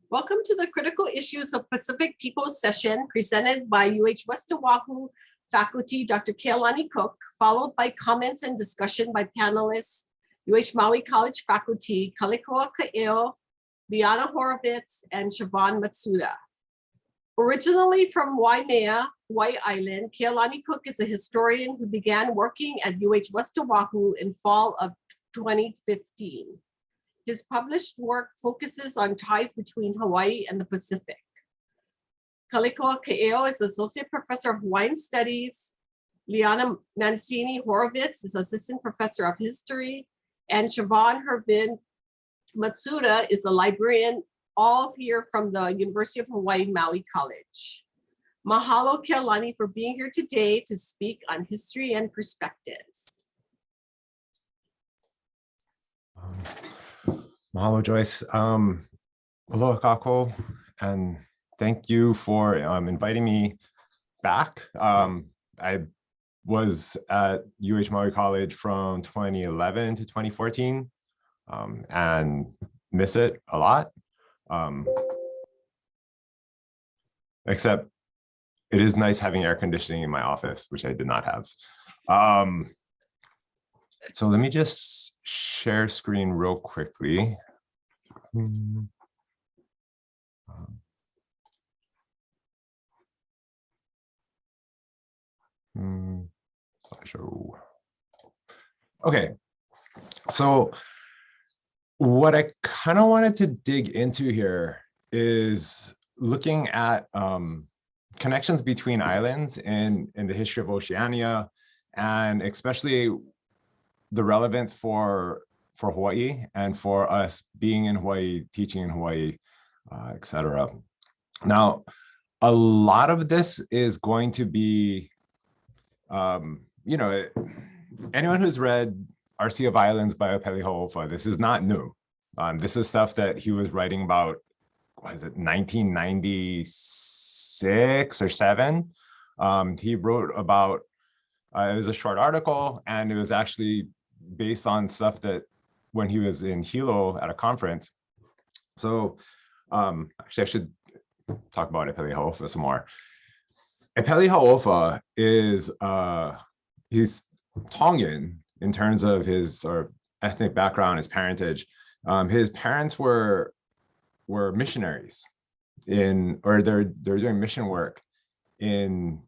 Welcome to the Critical Issues of Pacific Peoples session presented by UH West Oʻahu faculty Dr. Kealani Cook, followed by comments and discussion by panelists, UH Maui College faculty Kaleikoa Kaeo, Liana Horovitz, and Shavonn Matsuda. Originally from Waimea, Hawaiian Island, Kealani Cook is a historian who began working at UH West Oʻahu in fall of 2015. His published work focuses on ties between Hawaii and the Pacific. Kaleikoa Kaeo is Associate Professor of Hawaiian Studies. Liana Horovitz is Assistant Professor of History. And Shavonn Matsuda is a librarian, all here from the University of Hawai Maui College. Mahalo Kealani for being here today to speak on history and perspectives. Mahalo, Joyce. Aloha kako, and thank you for inviting me back. I was at UH Maui College from 2011 to 2014 and miss it a lot. Except it is nice having air conditioning in my office, which I did not have. So let me just share screen real quickly. Slideshow. Okay, so what I kind of wanted to dig into here is looking at connections between islands in the history of Oceania, and especially the relevance for Hawaii and for us being in Hawaii, teaching in Hawaii, etc. Now, a lot of this is going to be, anyone who's read Our Sea of Islands by Apeli Hau'ofa, this is not new. This is stuff that he was writing about, what is it, 1996 or 7? He wrote about, it was a short article, and it was actually based on stuff that when he was in Hilo at a conference. So actually I should talk about Apeli Hau'ofa some more. Apeli Hau'ofa is, he's Tongan in terms of his sort of ethnic background, his parentage. His parents were missionaries or they're doing mission work in,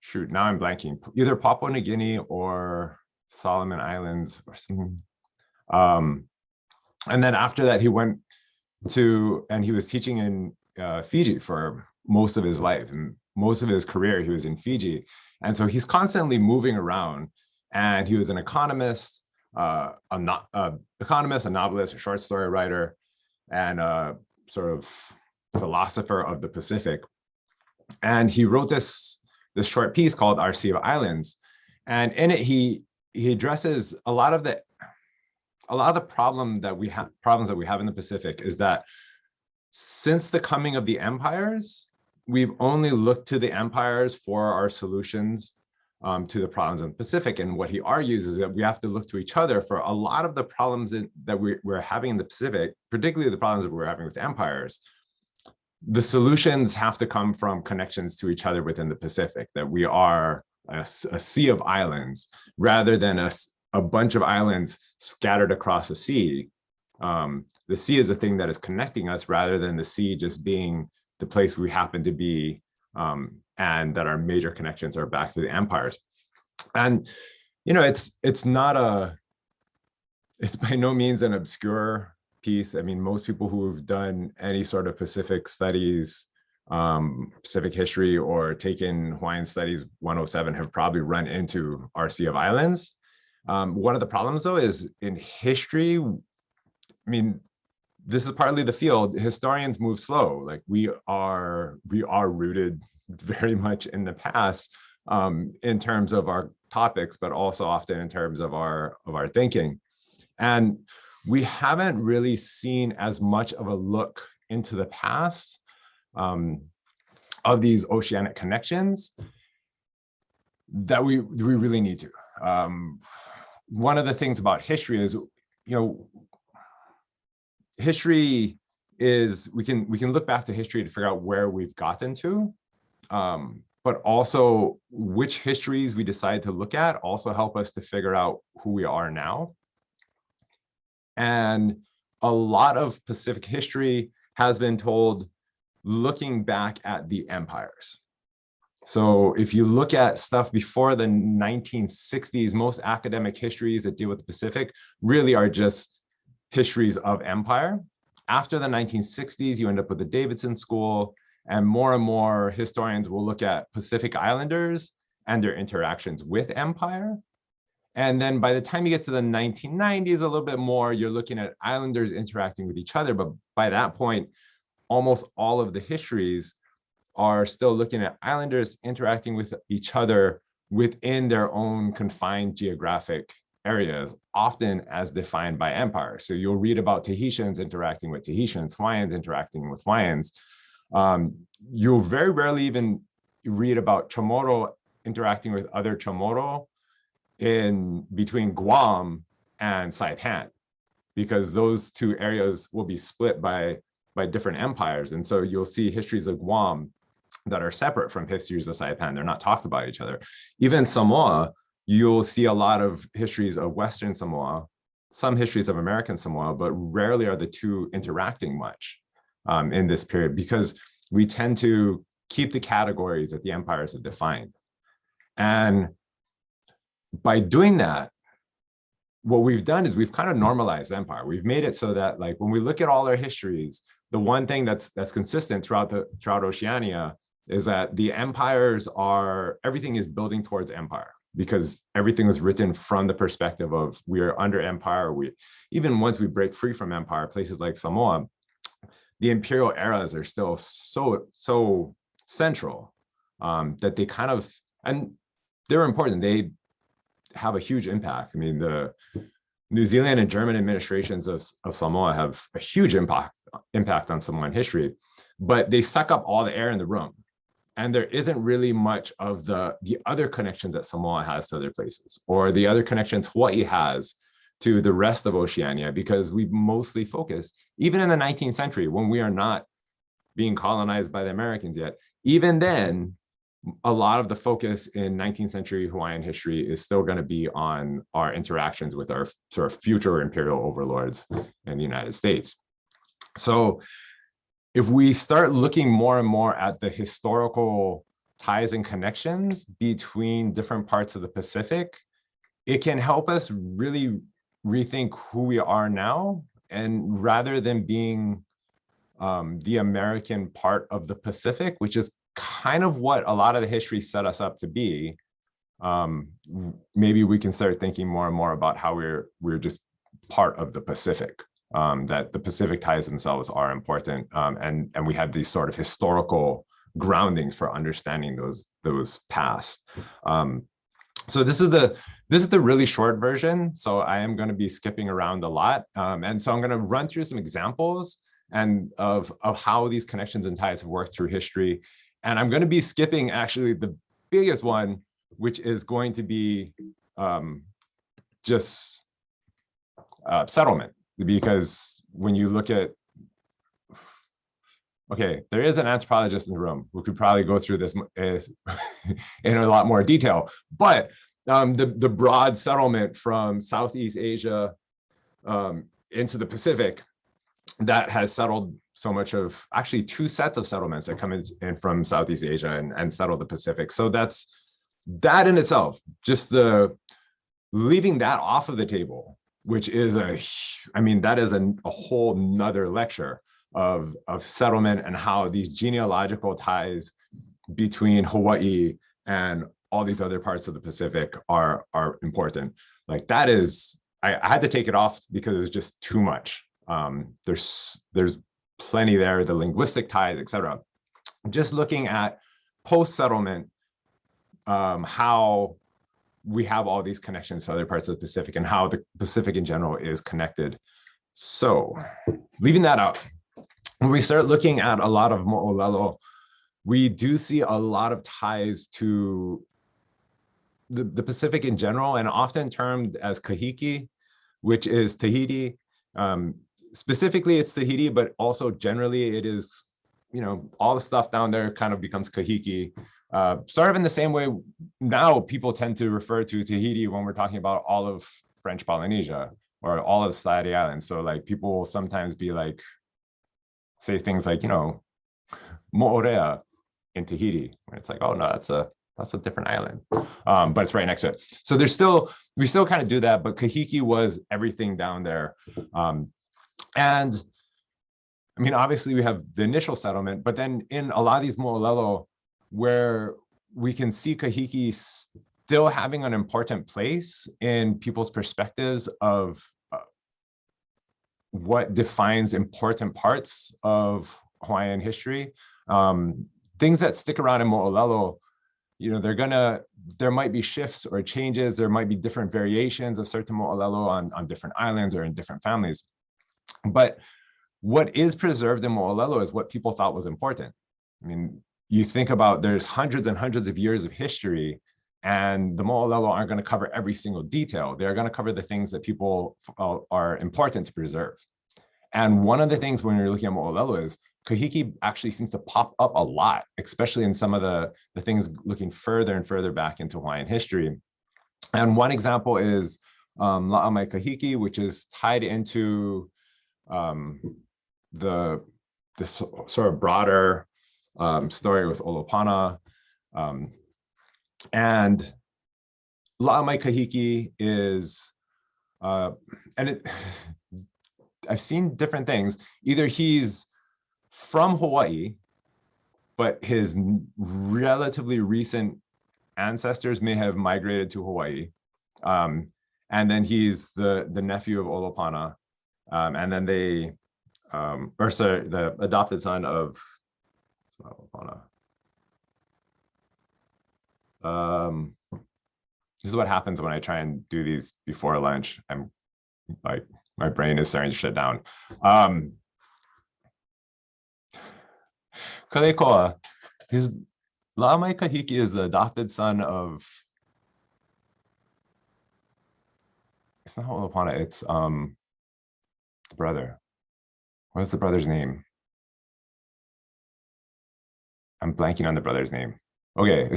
shoot, now I'm blanking, either Papua New Guinea or Solomon Islands or something. And then after that, he went to, and he was teaching in Fiji for most of his life, and most of his career he was in Fiji. And so he's constantly moving around, and he was an economist, a novelist, a short story writer, and a sort of philosopher of the Pacific. And he wrote this short piece called Our Sea of Islands. And in it, he addresses a lot of the problems that we have in the Pacific is that since the coming of the empires, we've only looked to the empires for our solutions to the problems in the Pacific. And what he argues is that we have to look to each other for a lot of the problems that we're having in the Pacific, particularly the problems that we're having with empires. The solutions have to come from connections to each other within the Pacific, that we are a sea of islands rather than a bunch of islands scattered across the sea. The sea is the thing that is connecting us rather than the sea just being the place we happen to be, and that our major connections are back to the empires. And, it's by no means an obscure piece. I mean, most people who've done any sort of Pacific studies, Pacific history, or taken Hawaiian Studies 107 have probably run into Our Sea of Islands. One of the problems, though, is in history, I mean, this is partly the field. Historians move slow. Like we are rooted very much in the past in terms of our topics, but also often in terms of our thinking. And we haven't really seen as much of a look into the past of these oceanic connections that we really need to. One of the things about history is, history is, we can look back to history to figure out where we've gotten to, but also which histories we decide to look at also help us to figure out who we are now. And a lot of Pacific history has been told looking back at the empires. So if you look at stuff before the 1960s, most academic histories that deal with the Pacific really are just histories of empire. After the 1960s, you end up with the Davidson School, and more historians will look at Pacific Islanders and their interactions with empire. And then by the time you get to the 1990s, a little bit more, you're looking at islanders interacting with each other. But by that point, almost all of the histories are still looking at islanders interacting with each other within their own confined geographic areas, often as defined by empire. So you'll read about Tahitians interacting with Tahitians, Hawaiians interacting with Hawaiians. You'll very rarely even read about Chamorro interacting with other Chamorro in between Guam and Saipan, because those two areas will be split by different empires. And so you'll see histories of Guam that are separate from histories of Saipan. They're not talked about each other. Even Samoa, you'll see a lot of histories of Western Samoa, some histories of American Samoa, but rarely are the two interacting much in this period, because we tend to keep the categories that the empires have defined. And by doing that, what we've done is we've kind of normalized empire. We've made it so that, like, when we look at all our histories, the one thing that's consistent throughout Oceania is that the empires are, everything is building towards empire, because everything was written from the perspective of we are under empire. Even once we break free from empire, places like Samoa, the imperial eras are still so central that they kind of, and they're important. They have a huge impact. I mean, the New Zealand and German administrations of Samoa have a huge impact on Samoan history, but they suck up all the air in the room. And there isn't really much of the other connections that Samoa has to other places, or the other connections Hawaii has to the rest of Oceania, because we mostly focus, even in the 19th century, when we are not being colonized by the Americans yet, even then, a lot of the focus in 19th century Hawaiian history is still going to be on our interactions with our sort of future imperial overlords in the United States. So if we start looking more and more at the historical ties and connections between different parts of the Pacific, it can help us really rethink who we are now. And rather than being the American part of the Pacific, which is kind of what a lot of the history set us up to be, maybe we can start thinking more and more about how we're just part of the Pacific, that the Pacific ties themselves are important, and we have these sort of historical groundings for understanding those past. So this is the really short version. So I am going to be skipping around a lot, and so I'm going to run through some examples and of how these connections and ties have worked through history. And I'm going to be skipping actually the biggest one, which is going to be just settlement. Because when you look at, okay, there is an anthropologist in the room who could probably go through this in a lot more detail, but the broad settlement from Southeast Asia into the Pacific that has settled so much of, actually two sets of settlements that come in from Southeast Asia and settle the Pacific. So that in itself, just leaving that off of the table, which is that is a whole nother lecture of settlement and how these genealogical ties between Hawaii and all these other parts of the Pacific are important. Like, that is, I had to take it off because it was just too much. There's plenty there, the linguistic ties, etc. Just looking at post-settlement, how we have all these connections to other parts of the Pacific and how the Pacific in general is connected. So leaving that out, when we start looking at a lot of mo'olelo, we do see a lot of ties to the Pacific in general, and often termed as kahiki, which is Tahiti. specifically it's Tahiti, but also generally it is, all the stuff down there kind of becomes Kahiki. Sort of in the same way now people tend to refer to Tahiti when we're talking about all of French Polynesia or all of the Society Islands. So like people will sometimes be like, say things like, Moorea in Tahiti, where it's like, oh no, that's a different island, but it's right next to it. So we still kind of do that, but Kahiki was everything down there. And I mean, obviously we have the initial settlement, but then in a lot of these mo'olelo, where we can see Kahiki still having an important place in people's perspectives of what defines important parts of Hawaiian history. Things that stick around in mo'olelo, there might be shifts or changes, there might be different variations of certain mo'olelo on different islands or in different families. But what is preserved in mo'olelo is what people thought was important. I mean, you think about, there's hundreds and hundreds of years of history, and the mo'olelo aren't going to cover every single detail. They're going to cover the things that people are important to preserve. And one of the things when you're looking at mo'olelo is Kahiki actually seems to pop up a lot, especially in some of the things looking further and further back into Hawaiian history. And one example is La'amai Kahiki, which is tied into this sort of broader story with Olopana. And La'amai Kahiki is, I've seen different things. Either he's from Hawaii, but his relatively recent ancestors may have migrated to Hawaii. And then he's the nephew of Olopana. And then the adopted son of, it's not Olopana. This is what happens when I try and do these before lunch. I'm like, my brain is starting to shut down. Kaleikoa, La'amai Kahiki is the adopted son of, it's not Olopana, it's the brother. What's the brother's name? I'm blanking on the brother's name. Okay,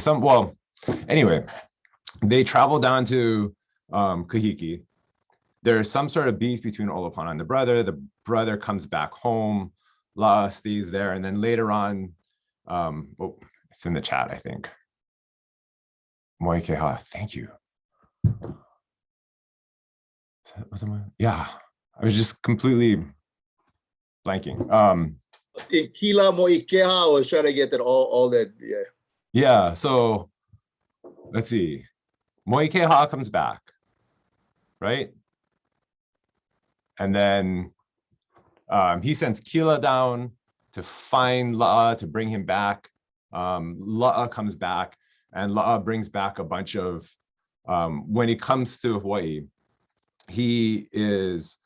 anyway, they travel down to Kahiki. There's some sort of beef between Olopana and the brother comes back home, La'a stays there, and then later on, it's in the chat, I think. Moikeha, thank you. Yeah, I was just completely blanking. In Kila Moikeha, I was trying to get that all that, yeah. Yeah, so let's see. Moikeha comes back, right? And then he sends Kila down to find La'a, to bring him back. La'a comes back, and La'a brings back a bunch of, when he comes to Hawaii, he is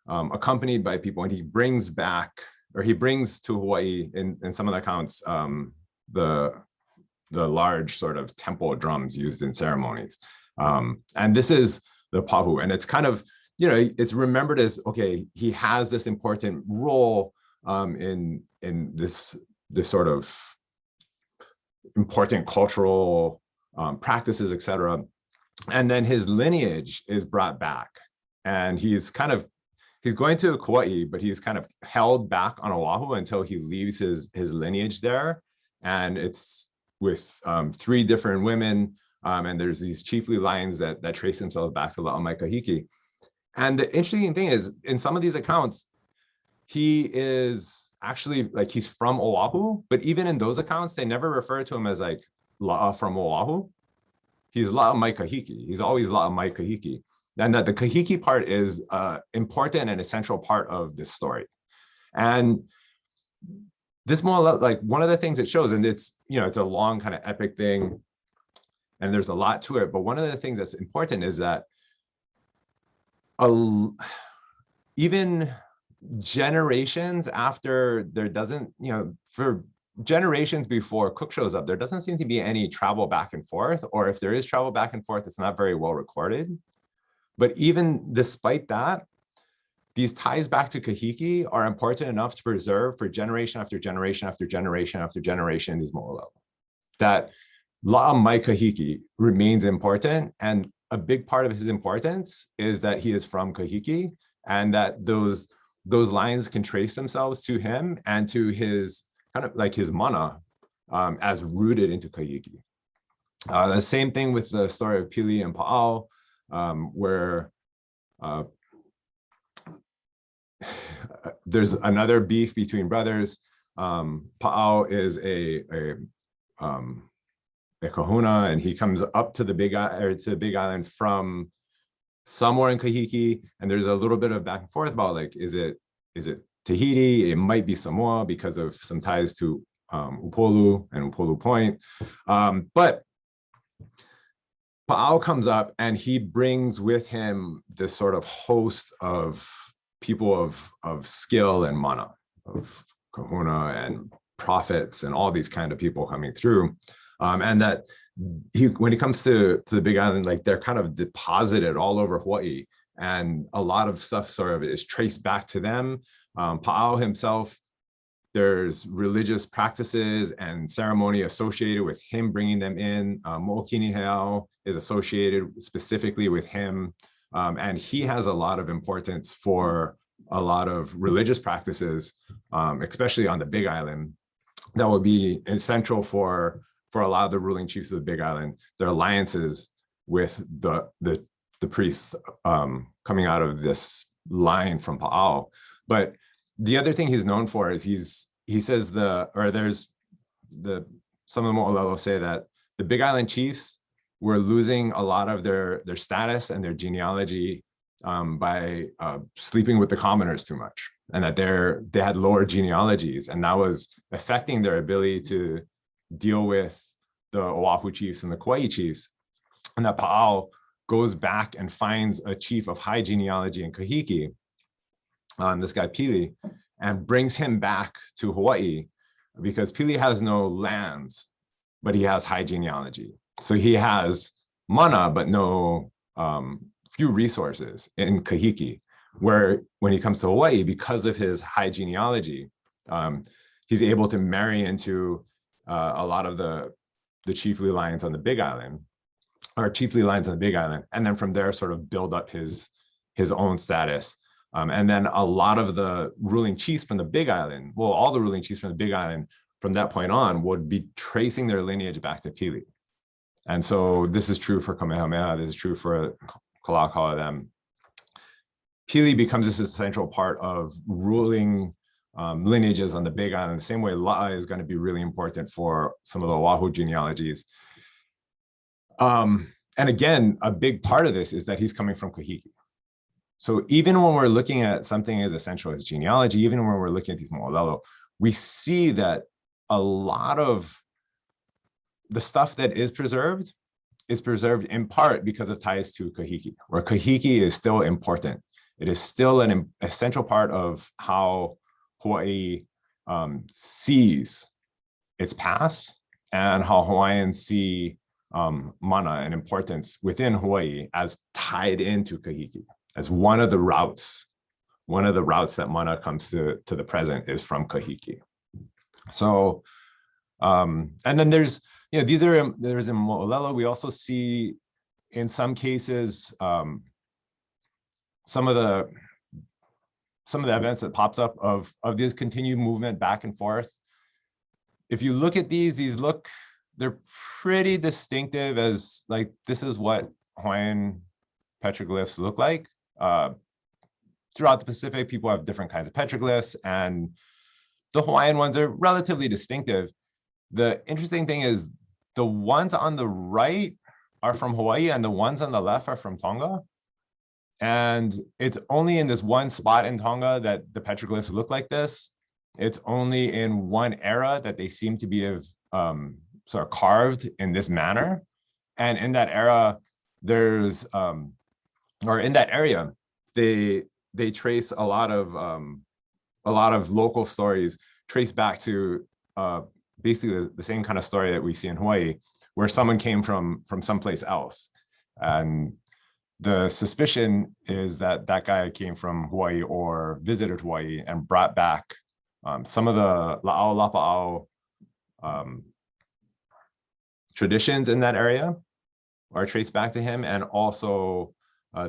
accompanied by people, and he brings to Hawaii, in some of the accounts, the large sort of temple drums used in ceremonies. And this is the pahu, and it's kind of, it's remembered as, okay, he has this important role in this sort of important cultural practices, etc. And then his lineage is brought back, and he's going to Kauai, but he's kind of held back on Oahu until he leaves his lineage there. And it's with 3 different women, and there's these chiefly lines that trace themselves back to La'amai Kahiki. And the interesting thing is, in some of these accounts, he is actually, like, he's from Oahu, but even in those accounts, they never refer to him as like La'a from Oahu. He's La'amai Kahiki. He's always La'amai Kahiki. And that the Kahiki part is important and essential part of this story. And this more like one of the things it shows, and it's, it's a long kind of epic thing, and there's a lot to it, but one of the things that's important is that even generations after, there doesn't, for generations before Cook shows up, there doesn't seem to be any travel back and forth, or if there is travel back and forth, it's not very well recorded. But even despite that, these ties back to Kahiki are important enough to preserve for generation after generation after generation after generation in these mo'olelo. That la'a mai Kahiki remains important, and a big part of his importance is that he is from Kahiki, and that those lines can trace themselves to him and to his kind of like his mana as rooted into Kahiki. The same thing with the story of Pili and Pa'ao, where there's another beef between brothers. Pa'ao is a kahuna, and he comes up to the Big Island from somewhere in Kahiki, and there's a little bit of back and forth about like, is it Tahiti? It might be Samoa because of some ties to Upolu and Upolu Point, but Pa'ao comes up and he brings with him this sort of host of people of skill and mana, of kahuna and prophets and all these kind of people coming through. And that when he comes to the Big Island, like they're kind of deposited all over Hawaii, and a lot of stuff sort of is traced back to them. Pa'ao himself, there's religious practices and ceremony associated with him bringing them in. Mo'okini Heao is associated specifically with him. And he has a lot of importance for a lot of religious practices, especially on the Big Island, that would be essential for a lot of the ruling chiefs of the Big Island, their alliances with the priests coming out of this line from Pa'ao. But the other thing he's known for is some of the mo'olelo say that the Big Island chiefs were losing a lot of their status and their genealogy by sleeping with the commoners too much, and that they had lower genealogies, and that was affecting their ability to deal with the Oahu chiefs and the Kauai chiefs. And that Pa'ao goes back and finds a chief of high genealogy in Kahiki, this guy Pili, and brings him back to Hawaii, because Pili has no lands, but he has high genealogy. So he has mana, but no few resources in Kahiki, where when he comes to Hawaii, because of his high genealogy, he's able to marry into a lot of the chiefly lines on the Big Island, and then from there sort of build up his own status. And then a lot of the ruling chiefs from the Big Island, well, all the ruling chiefs from the Big Island from that point on would be tracing their lineage back to Pili. And so this is true for Kamehameha, this is true for Kalakaua. Pili becomes this essential part of ruling lineages on the Big Island, the same way La'a is going to be really important for some of the Oahu genealogies. And again, a big part of this is that he's coming from Kahiki. So even when we're looking at something as essential as genealogy, even when we're looking at these mo'olelo, we see that a lot of the stuff that is preserved in part because of ties to Kahiki, where Kahiki is still important. It is still an essential part of how Hawaii sees its past, and how Hawaiians see mana and importance within Hawaii as tied into Kahiki, as one of the routes that mana comes to the present is from Kahiki. So, and then there's in mo'olelo, we also see in some cases some of the evidence that pops up of this continued movement back and forth. If you look at they're pretty distinctive, as like, this is what Hawaiian petroglyphs look like. Throughout the Pacific, people have different kinds of petroglyphs, and the Hawaiian ones are relatively distinctive. The interesting thing is the ones on the right are from Hawaii and the ones on the left are from Tonga. And it's only in this one spot in Tonga that the petroglyphs look like this. It's only in one era that they seem to be sort of carved in this manner. And in that era, there's, or in that area, they trace a lot of local stories trace back to basically the same kind of story that we see in Hawaii, where someone came from someplace else. And the suspicion is that that guy came from Hawaii or visited Hawaii and brought back some of the la'au lapa'au traditions in that area are traced back to him, and also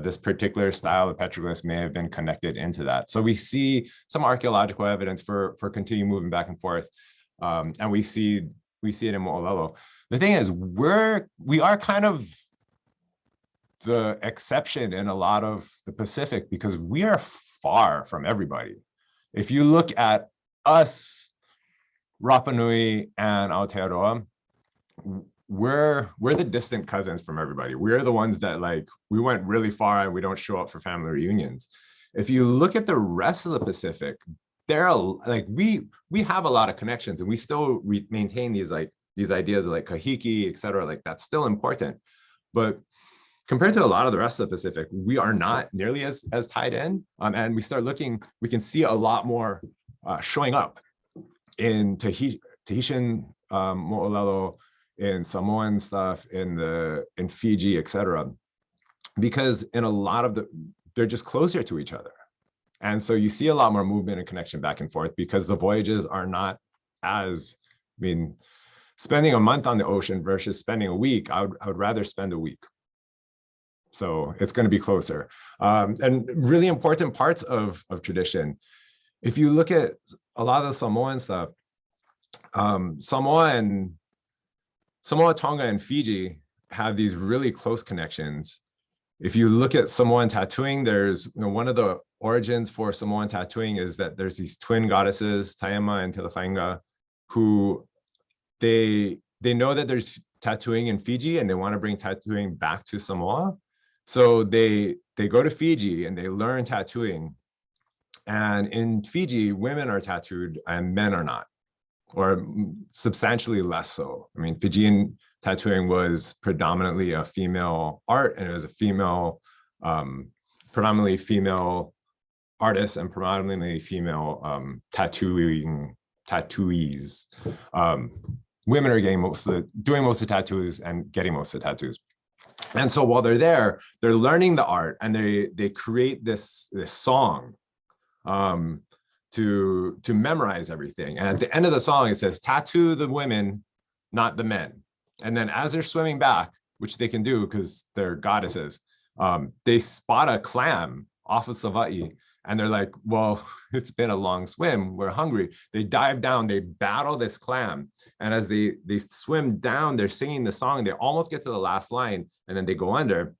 this particular style of petroglyphs may have been connected into that. So we see some archaeological evidence for continuing moving back and forth, and we see it in Mo'olelo. The thing is, we are kind of the exception in a lot of the Pacific because we are far from everybody. If you look at us, Rapa Nui and Aotearoa, we're the distant cousins from everybody. We're the ones that, like, we went really far and we don't show up for family reunions. If you look at the rest of the Pacific, there are like we have a lot of connections, and we still maintain these ideas of like kahiki, et cetera. Like, that's still important, but compared to a lot of the rest of the Pacific, we are not nearly as tied in. And we start looking, we can see a lot more showing up in Tahitian Mo'olelo, in Samoan stuff, in Fiji, et cetera, because in a lot of they're just closer to each other. And so you see a lot more movement and connection back and forth because the voyages are not as, I mean, spending a month on the ocean versus spending a week, I would rather spend a week. So it's going to be closer. And really important parts of tradition. If you look at a lot of the Samoan stuff, Samoa, Tonga, and Fiji have these really close connections. If you look at Samoan tattooing, there's, one of the origins for Samoan tattooing is that there's these twin goddesses, Taiama and Telefainga, who they know that there's tattooing in Fiji and they want to bring tattooing back to Samoa. So they go to Fiji and they learn tattooing. And in Fiji, women are tattooed and men are not, or substantially less so. I mean, Fijian tattooing was predominantly a female art, and it was a female, predominantly female artists and predominantly female tattooees. Women are doing most of the tattoos and getting most of the tattoos. And so while they're there, they're learning the art, and they create this song to memorize everything. And at the end of the song, it says, "Tattoo the women, not the men." And then as they're swimming back, which they can do because they're goddesses, they spot a clam off of Sava'i, and they're like, well, it's been a long swim, we're hungry. They dive down, they battle this clam. And as they swim down, they're singing the song, they almost get to the last line, and then they go under,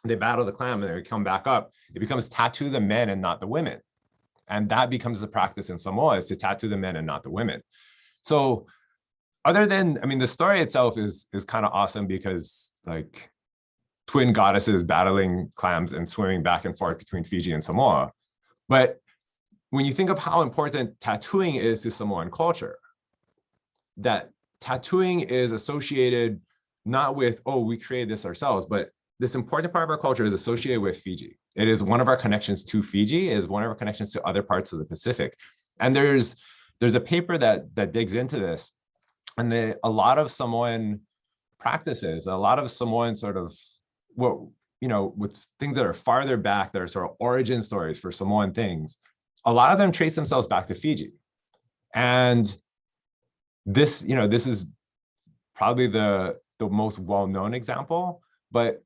they battle the clam, and they come back up. It becomes tattoo the men and not the women. And that becomes the practice in Samoa, is to tattoo the men and not the women. So other than, I mean, the story itself is kind of awesome because, like, twin goddesses battling clams and swimming back and forth between Fiji and Samoa. But when you think of how important tattooing is to Samoan culture, that tattooing is associated not with, oh, we created this ourselves, but this important part of our culture is associated with Fiji. It is one of our connections to Fiji, it is one of our connections to other parts of the Pacific. And there's a paper that digs into this, and a lot of Samoan practices, a lot of Samoan sort of, with things that are farther back, that are sort of origin stories for Samoan things, a lot of them trace themselves back to Fiji. And this is probably the most well-known example, but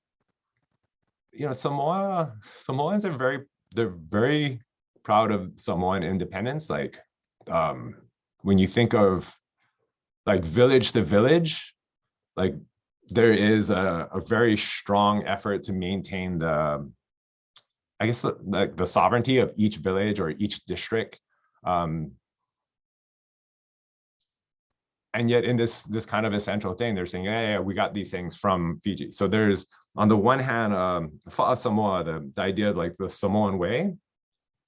Samoans are very proud of Samoan independence. Like, when you think of like village to village, like there is a very strong effort to maintain the sovereignty of each village or each district. And yet in this kind of essential thing, they're saying, yeah, we got these things from Fiji. So there's, on the one hand, fa'a Samoa, the idea of like the Samoan way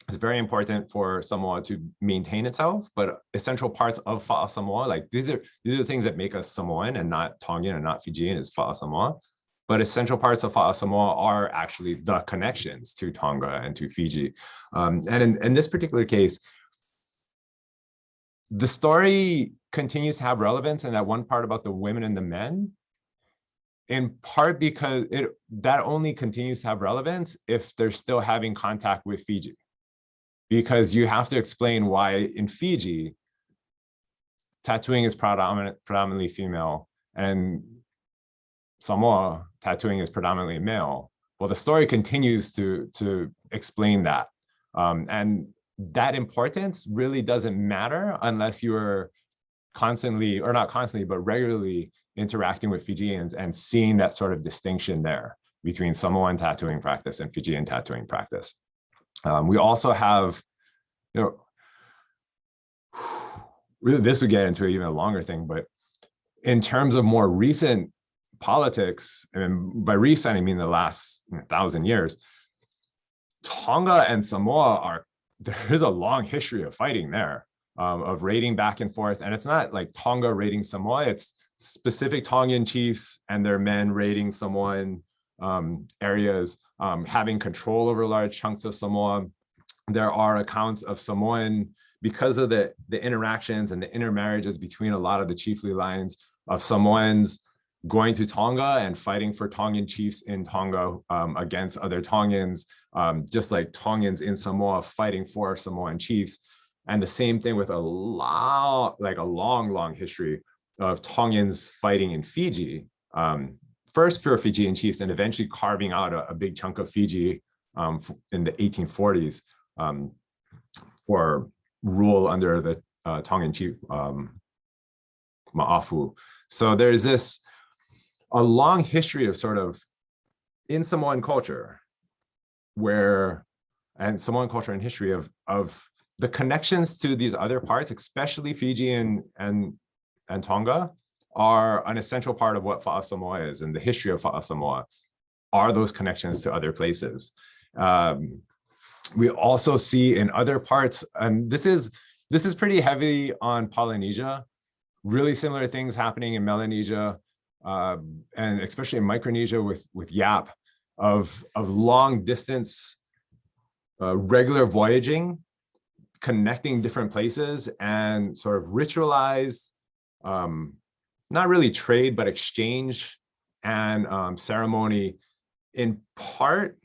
is very important for Samoa to maintain itself, but essential parts of fa'a Samoa, like these are the things that make us Samoan and not Tongan and not Fijian, is fa'a Samoa. But essential parts of fa'a Samoa are actually the connections to Tonga and to Fiji. And in this particular case, the story continues to have relevance, and that one part about the women and the men in part because that only continues to have relevance if they're still having contact with Fiji. Because you have to explain why in Fiji, tattooing is predominantly female, and Samoa, tattooing is predominantly male. Well, the story continues to explain that. And that importance really doesn't matter unless you're constantly, or not constantly, but regularly interacting with Fijians and seeing that sort of distinction there between Samoan tattooing practice and Fijian tattooing practice. We also have, really this would get into even a longer thing, but in terms of more recent politics, and by recent I mean the last 1,000 years, Tonga and Samoa there's a long history of fighting there, of raiding back and forth. And it's not like Tonga raiding Samoa, it's specific Tongan chiefs and their men raiding Samoan areas, having control over large chunks of Samoa. There are accounts of Samoan, because of the interactions and the intermarriages between a lot of the chiefly lines, of Samoans going to Tonga and fighting for Tongan chiefs in Tonga against other Tongans, just like Tongans in Samoa fighting for Samoan chiefs. And the same thing with a long history of Tongans fighting in Fiji, first for Fijian chiefs and eventually carving out a big chunk of Fiji in the 1840s for rule under the Tongan chief Ma'afu. So there's a long history of sort of in Samoan culture and Samoan culture and history of the connections to these other parts, especially Fiji and Tonga, are an essential part of what Fa'a Samoa is, and the history of Fa'a Samoa are those connections to other places. We also see in other parts, and this is pretty heavy on Polynesia, really similar things happening in Melanesia, and especially in Micronesia with Yap, of long distance, regular voyaging, connecting different places, and sort of ritualized, not really trade, but exchange and ceremony, in part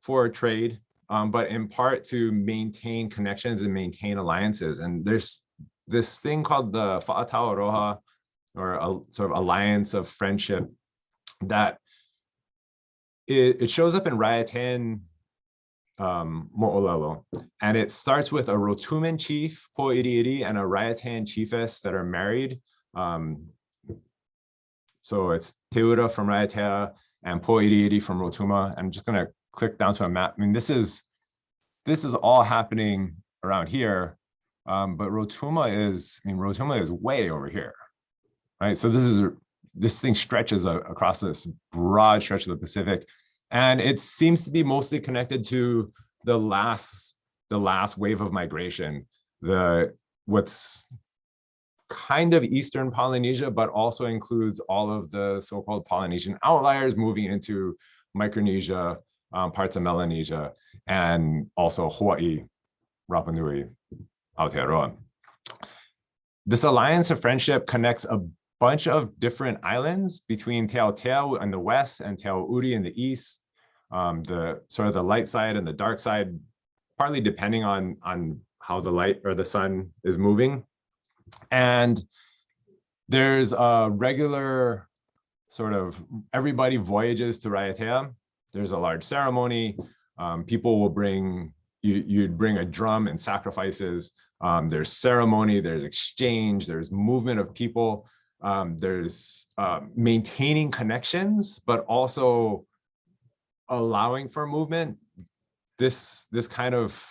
for trade, but in part to maintain connections and maintain alliances. And there's this thing called the Fa'atauaroha, or a sort of alliance of friendship, that it shows up in Raiatean Mo'olelo, and it starts with a Rotuman chief, Po'iriiri, and a Raiatean chiefess that are married. So it's Teura from Raiatea and Po'iriiri from Rotuma. I'm just gonna click down to a map. I mean, this is all happening around here, but Rotuma is way over here, right? So this thing stretches across this broad stretch of the Pacific, and it seems to be mostly connected to the last wave of migration, what's kind of Eastern Polynesia, but also includes all of the so-called Polynesian outliers moving into Micronesia, parts of Melanesia, and also Hawaii, Rapa Nui, Aotearoa. This alliance of friendship connects a bunch of different islands between Te Aotea in the west and Te Aouri in the east, the sort of the light side and the dark side, partly depending on how the light or the sun is moving. And there's a regular sort of, everybody voyages to Raiatea. There's a large ceremony. People will you'd bring a drum and sacrifices. There's ceremony, there's exchange, there's movement of people. There's maintaining connections, but also allowing for movement. This kind of,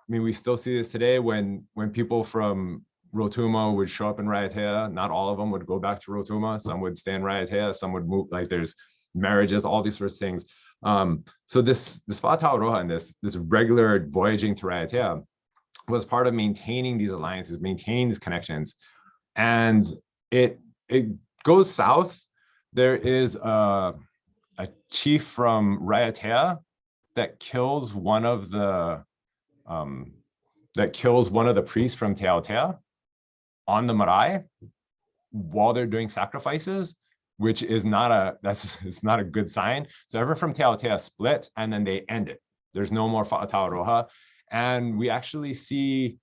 I mean, we still see this today when people from Rotuma would show up in Raiatea. Not all of them would go back to Rotuma. Some would stay in Raiatea, some would move, like there's marriages, all these sorts of things. So this Fa'atauaroha and this regular voyaging to Raiatea was part of maintaining these alliances, maintaining these connections. And it goes south. There is a chief from Raiatea that kills one of the priests from Te Aotea on the marae while they're doing sacrifices. which is it's not a good sign. So ever from Te Aotea split, and then they end it. There's no more Fa'atauaroha. And we actually see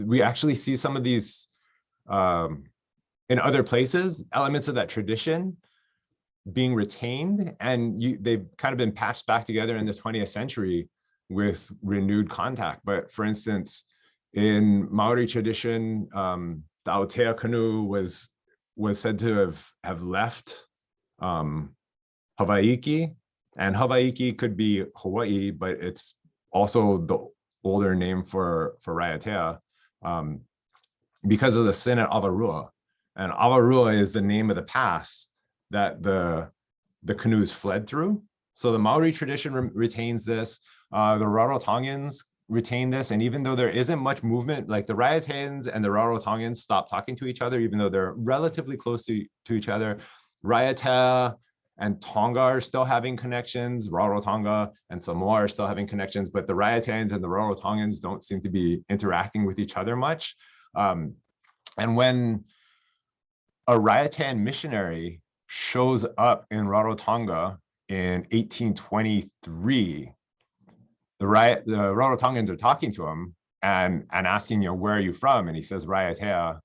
we actually see some of these in other places, elements of that tradition being retained, and they've kind of been patched back together in the 20th century with renewed contact. But for instance, in Maori tradition, the Aotea canoe was said to have left Hawaii, and Hawaii could be Hawaii, but it's also the older name for Raiatea, because of the sin at Avarua. And Avarua is the name of the pass that the canoes fled through. So the Maori tradition retains this. The Rarotongans retain this. And even though there isn't much movement, like the Raiateans and the Rarotongans stopped talking to each other, even though they're relatively close to each other. Raiatea and Tonga are still having connections. Rarotonga and Samoa are still having connections, but the Raiateans and the Rarotongans don't seem to be interacting with each other much. And when a Raiatean missionary shows up in Rarotonga in 1823, the Rarotongans are talking to him and asking, where are you from? And he says, Raiatea.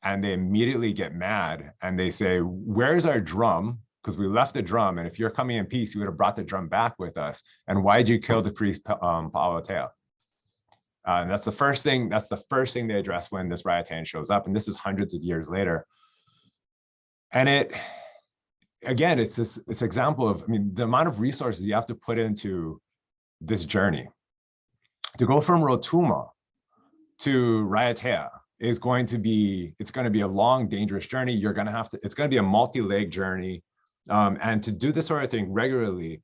And they immediately get mad and they say, where's our drum? Because we left the drum, and if you're coming in peace, you would have brought the drum back with us. And why did you kill the priest Pa'aotea? And that's the first thing they address when this Raiatean shows up, and this is hundreds of years later. And it's this example of, the amount of resources you have to put into this journey. To go from Rotuma to Raiatea is going to be a long, dangerous journey. It's going to be a multi-leg journey. And to do this sort of thing regularly,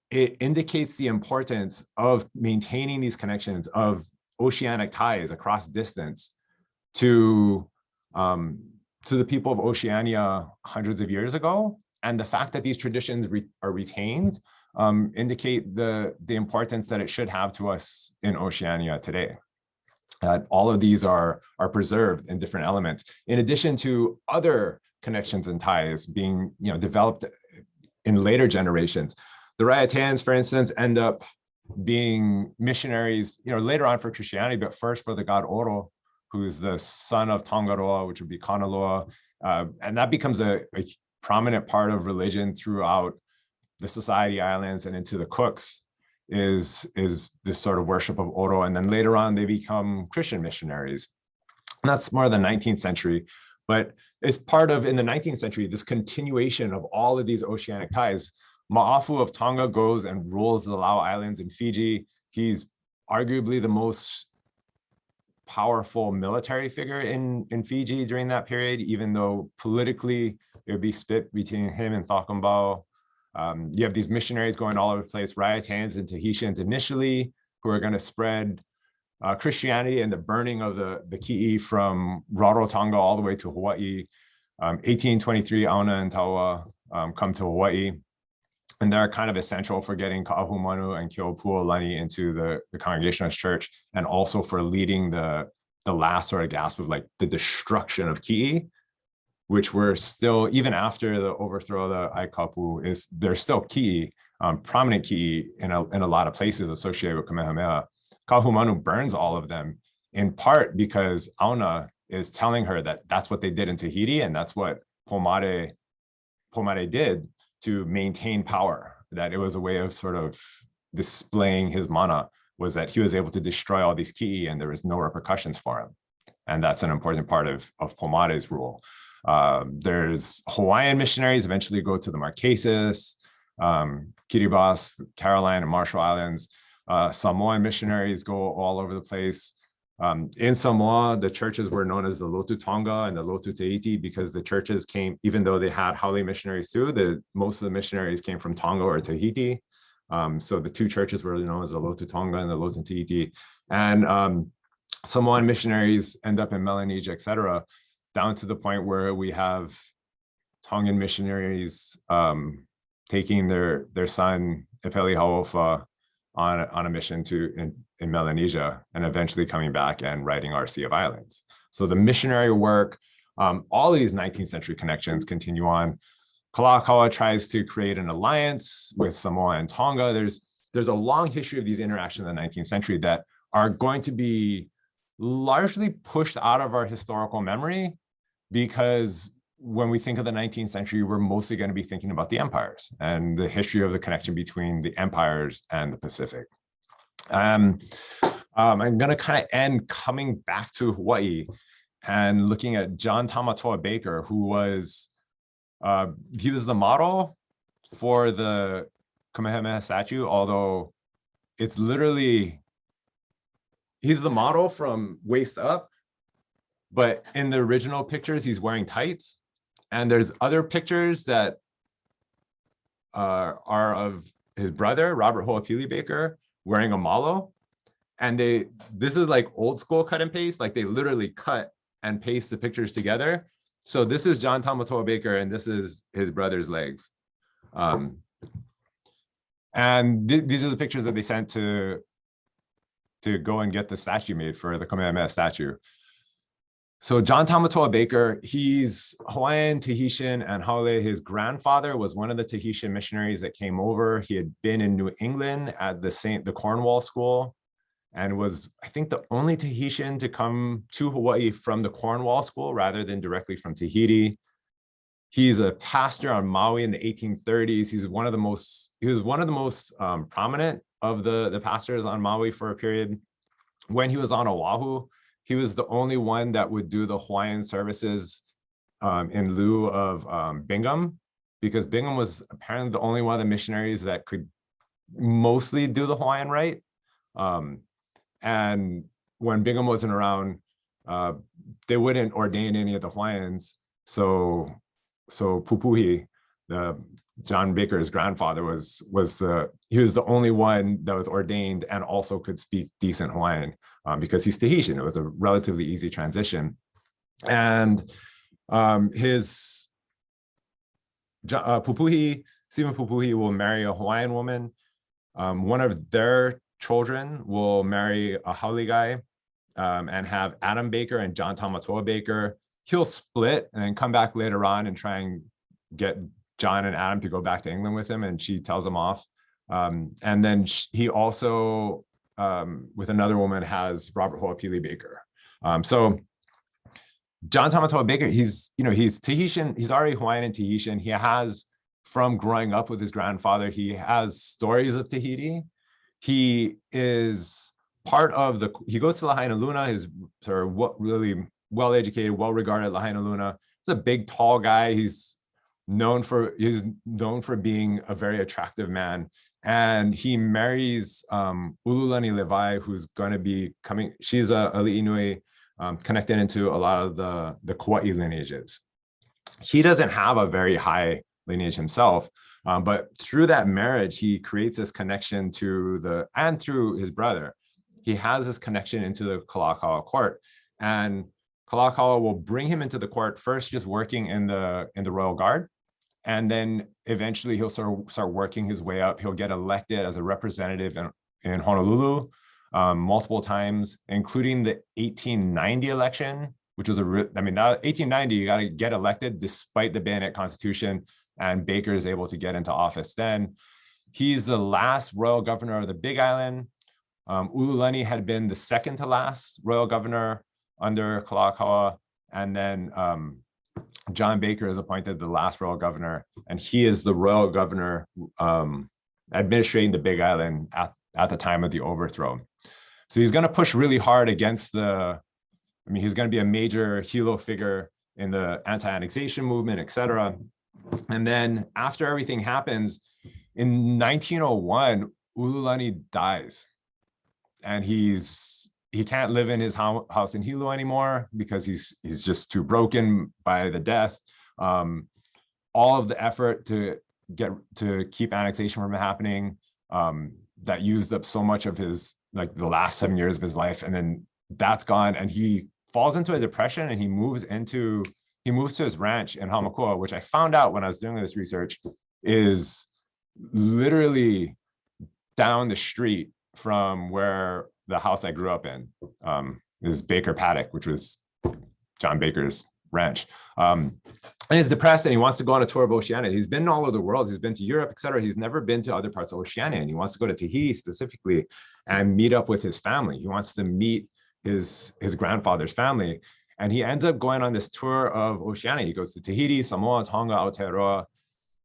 it indicates the importance of maintaining these connections of oceanic ties across distance to the people of Oceania hundreds of years ago. And the fact that these traditions are retained indicate the importance that it should have to us in Oceania today. All of these are preserved in different elements, in addition to other connections and ties being developed in later generations. The Raiateans, for instance, end up being missionaries later on for Christianity, but first for the god Oro, who's the son of Tongaroa, which would be Kanaloa, and that becomes a prominent part of religion throughout the Society Islands and into the Cooks, is this sort of worship of Oro. And then later on they become Christian missionaries, and that's more the 19th century. But it's part of, in the 19th century, this continuation of all of these oceanic ties. Ma'afu of Tonga goes and rules the Lau Islands in Fiji. He's arguably the most powerful military figure in Fiji during that period, even though politically it would be split between him and Thakambau. You have these missionaries going all over the place, Raiateans and Tahitians initially, who are going to spread Christianity and the burning of the ki'i from Rarotonga all the way to Hawaii. 1823, Auna and Taua come to Hawaii, and they're kind of essential for getting Ka'ahumanu and Keopuolani into the Congregationalist Church, and also for leading the last sort of gasp of like the destruction of ki'i, which were still, even after the overthrow of the Aikapu, there's still ki'i, prominent ki'i in a lot of places associated with Kamehameha. Kahumanu burns all of them, in part because Auna is telling her that that's what they did in Tahiti, and that's what Pomare did to maintain power, that it was a way of sort of displaying his mana, was that he was able to destroy all these ki'i and there was no repercussions for him. And that's an important part of Pomare's rule. There's Hawaiian missionaries eventually go to the Marquesas, Kiribati, Caroline and Marshall Islands. Samoan missionaries go all over the place. In Samoa, the churches were known as the Lotu Tonga and the Lotu Tahiti because the churches came, even though they had Haole missionaries too, most of the missionaries came from Tonga or Tahiti. So the two churches were known as the Lotu Tonga and the Lotu Tahiti. And Samoan missionaries end up in Melanesia, etc., down to the point where we have Tongan missionaries taking their son, Epeli Hauofa, on a mission in Melanesia, and eventually coming back and writing our Sea of Islands. So the missionary work, all of these 19th century connections continue on. Kaleikoa tries to create an alliance with Samoa and Tonga. There's a long history of these interactions in the 19th century that are going to be largely pushed out of our historical memory, because when we think of the 19th century, we're mostly going to be thinking about the empires and the history of the connection between the empires and the Pacific. I'm going to kind of end coming back to Hawaii and looking at John Tamatoa Baker, who was, he was the model for the Kamehameha statue, although it's literally, he's the model from waist up, but in the original pictures, he's wearing tights. And there's other pictures that are of his brother, Robert Ho'opili Baker, wearing a malo. And this is like old school cut and paste, like they literally cut and paste the pictures together. So this is John Tamatoa Baker, and this is his brother's legs. And these are the pictures that they sent to go and get the statue made for the Kamehameha statue. So John Tamatoa Baker, he's Hawaiian, Tahitian, and Haole. His grandfather was one of the Tahitian missionaries that came over. He had been in New England at the Cornwall School, and was, I think, the only Tahitian to come to Hawaii from the Cornwall School rather than directly from Tahiti. He's a pastor on Maui in the 1830s. He was one of the most prominent of the pastors on Maui for a period. When he was on Oahu, he was the only one that would do the Hawaiian services in lieu of Bingham, because Bingham was apparently the only one of the missionaries that could mostly do the Hawaiian rite. And when Bingham wasn't around, they wouldn't ordain any of the Hawaiians. So Pupuhi, John Baker's grandfather, he was the only one that was ordained and also could speak decent Hawaiian, because he's Tahitian. It was a relatively easy transition. And Stephen Pupuhi will marry a Hawaiian woman. One of their children will marry a Haole guy, and have Adam Baker and John Tamatoa Baker. He'll split and then come back later on and try and get John and Adam to go back to England with him, and she tells him off. And then he also, with another woman, has Robert Ho'opili Baker. So John Tamatoa Baker, he's Tahitian, he's already Hawaiian and Tahitian. He has, from growing up with his grandfather, he has stories of Tahiti. He is part of he goes to Lahaina Luna, his sort of really well-educated, well-regarded Lahaina Luna. He's a big, tall guy. He's known for being a very attractive man. And he marries Ululani Levi, who's going to be coming. She's a Ali'inui, connected into a lot of the Kauai lineages. He doesn't have a very high lineage himself, but through that marriage, he creates this connection and through his brother, he has this connection into the Kalakaua court. And Kalakaua will bring him into the court, first just working in the Royal Guard, and then eventually he'll start working his way up. He'll get elected as a representative in Honolulu multiple times, including the 1890 election, which was 1890, you got to get elected despite the bayonet constitution, and Baker is able to get into office then. He's the last royal governor of the Big Island. Ululani had been the second to last royal governor under Kalakaua, and then John Baker is appointed the last royal governor, and he is the royal governor administrating the Big Island at the time of the overthrow. So he's going to push really hard against he's going to be a major hero figure in the anti-annexation movement, et cetera. And then after everything happens, in 1901, Ululani dies, and he can't live in his house in Hilo anymore because he's just too broken by the death. All of the effort to keep annexation from happening, that used up so much of his, the last 7 years of his life, and then that's gone, and he falls into a depression, and he moves to his ranch in Hamakua, which I found out when I was doing this research is literally down the street from where the house I grew up in is Baker Paddock, which was John Baker's ranch. And he's depressed and he wants to go on a tour of Oceania. He's been all over the world. He's been to Europe, etc. He's never been to other parts of Oceania, and he wants to go to Tahiti specifically and meet up with his family. He wants to meet his grandfather's family. And he ends up going on this tour of Oceania. He goes to Tahiti, Samoa, Tonga, Aotearoa,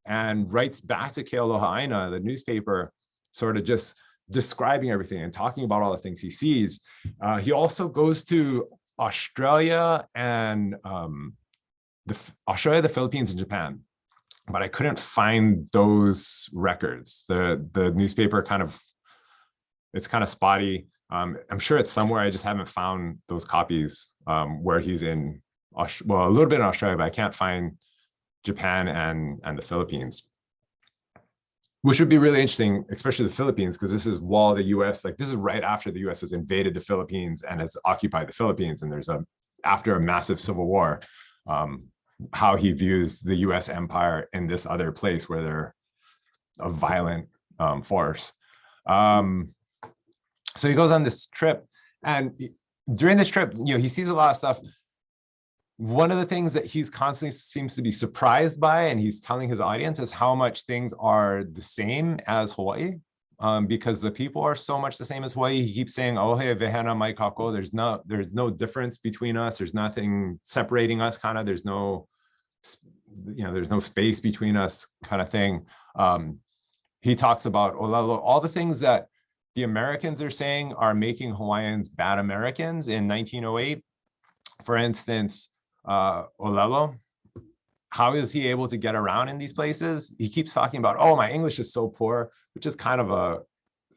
and writes back to Kealoha Aina, the newspaper, sort of just describing everything and talking about all the things he sees. He also goes to Australia and Australia, the Philippines, and Japan, but I couldn't find those records. The newspaper it's kind of spotty. I'm sure it's somewhere. I just haven't found those copies where he's in, well, a little bit in Australia, but I can't find Japan and the Philippines, which would be really interesting, especially the Philippines, because this is while the US, like this is right after the US has invaded the Philippines and has occupied the Philippines. And there's after a massive civil war, how he views the US empire in this other place where they're a violent force. So he goes on this trip, and during this trip, he sees a lot of stuff. One of the things that he's constantly seems to be surprised by, and he's telling his audience, is how much things are the same as Hawaii, because the people are so much the same as Hawaii. He keeps saying, "Oh, hey, vehana mai kako." There's no difference between us. There's nothing separating us. There's no, there's no space between us, kind of thing. He talks about olelo, all the things that the Americans are saying are making Hawaiians bad Americans in 1908. For instance, olelo, how is he able to get around in these places? He keeps talking about, oh, my English is so poor, which is kind of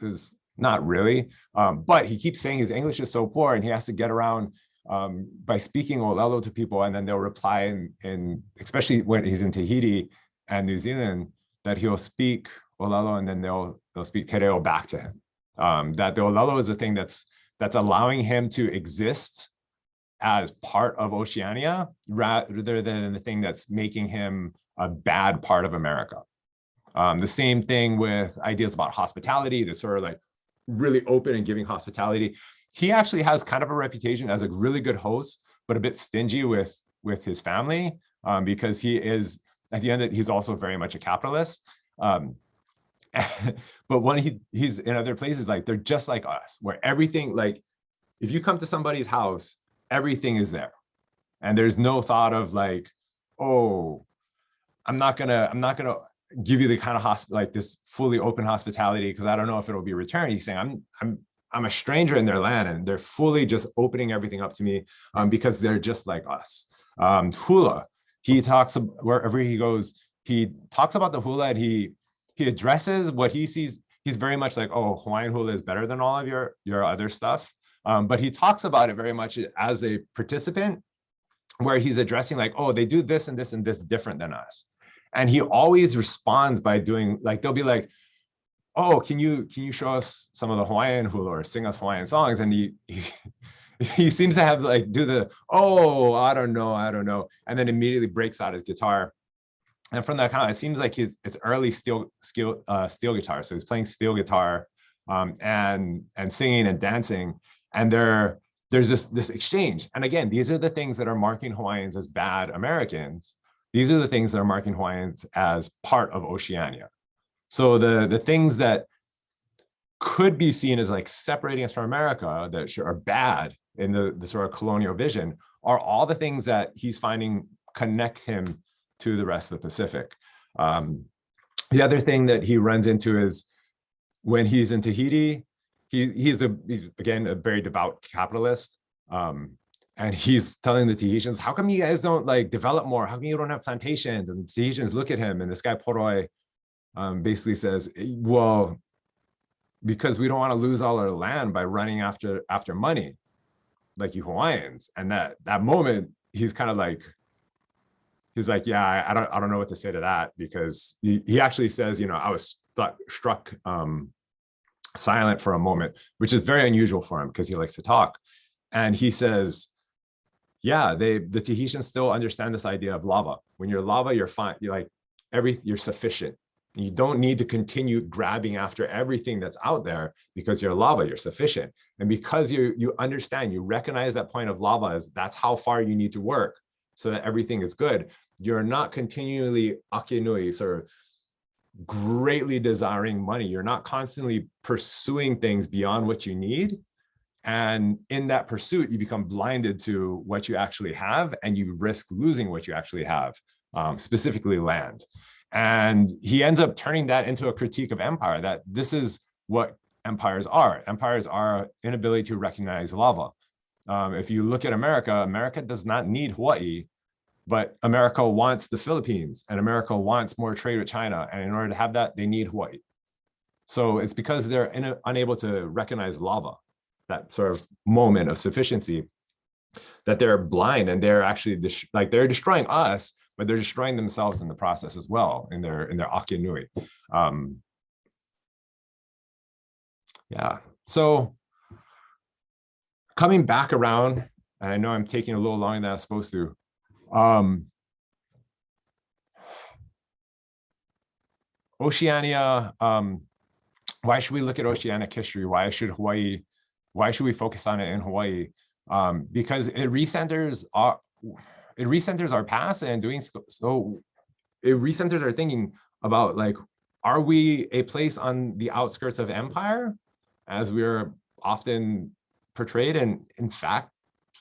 is not really, but he keeps saying his English is so poor and he has to get around by speaking olelo to people, and then they'll reply, and especially when he's in Tahiti and New Zealand, that he'll speak olelo and then they'll speak te reo back to him. That the olelo is a thing that's allowing him to exist as part of Oceania rather than the thing that's making him a bad part of America. The same thing with ideas about hospitality, the sort of like really open and giving hospitality. He actually has kind of a reputation as a really good host, but a bit stingy with his family, because he is, at the end of it, he's also very much a capitalist. But when he's in other places, like they're just like us, where everything, like if you come to somebody's house, everything is there, and there's no thought of like, oh, I'm not gonna give you the kind of like this fully open hospitality because I don't know if it'll be returned. He's saying I'm a stranger in their land, and they're fully just opening everything up to me because they're just like us. Hula, he talks wherever he goes, he talks about the hula, and he addresses what he sees. He's very much like, oh, Hawaiian hula is better than all of your other stuff. But he talks about it very much as a participant, where he's addressing like, oh, they do this and this and this different than us. And he always responds by doing, like, they'll be like, oh, can you show us some of the Hawaiian hula or sing us Hawaiian songs? And he seems to have like do the, oh, I don't know. And then immediately breaks out his guitar. And from that it seems like it's early steel guitar. So he's playing steel guitar and singing and dancing. And there's this exchange. And again, these are the things that are marking Hawaiians as bad Americans. These are the things that are marking Hawaiians as part of Oceania. So the things that could be seen as like separating us from America that are bad in the sort of colonial vision are all the things that he's finding connect him to the rest of the Pacific. The other thing that he runs into is when he's in Tahiti, he's again a very devout capitalist, and he's telling the Tahitians, how come you guys don't like develop more? How come you don't have plantations? And the Tahitians look at him, and this guy Poroi basically says, well, because we don't want to lose all our land by running after money like you Hawaiians. And that moment, he's kind of like, he's like, yeah, I don't know what to say to that, because he actually says, I was struck silent for a moment, which is very unusual for him because he likes to talk. And he says, yeah, the Tahitians still understand this idea of lava. When you're lava, you're fine. You're like you're sufficient. You don't need to continue grabbing after everything that's out there because you're lava, you're sufficient. And because you understand, you recognize that point of lava as that's how far you need to work so that everything is good. You're not continually ʻake nui, sort of greatly desiring money. You're not constantly pursuing things beyond what you need. And in that pursuit, you become blinded to what you actually have, and you risk losing what you actually have, specifically land. And he ends up turning that into a critique of empire, that this is what empires are. Empires are inability to recognize lava. If you look at America, America does not need Hawaii, but America wants the Philippines, and America wants more trade with China. And in order to have that, they need Hawaii. So it's because they're unable to recognize lava, that sort of moment of sufficiency, that they're blind, and they're actually they're destroying us, but they're destroying themselves in the process as well, in their ʻake nui. Yeah, so coming back around, and I know I'm taking a little longer than I was supposed to. Oceania, why should we look at oceanic history? Why should we focus on it in Hawaii? Because it recenters our past, and doing so it recenters our thinking about, like, are we a place on the outskirts of empire, as we're often portrayed, and in fact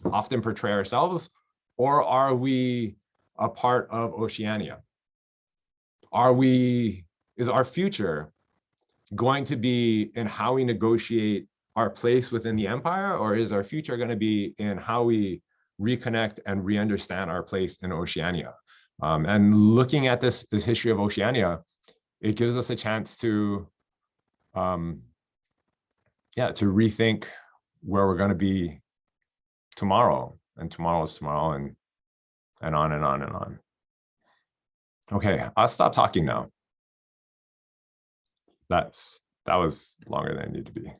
often portray ourselves, or are we a part of Oceania? Is our future going to be in how we negotiate our place within the empire, or is our future going to be in how we reconnect and re-understand our place in Oceania? And looking at this history of Oceania, it gives us a chance to rethink where we're going to be tomorrow, and tomorrow's tomorrow, and on and on and on. Okay, I'll stop talking now. That was longer than it needed to be.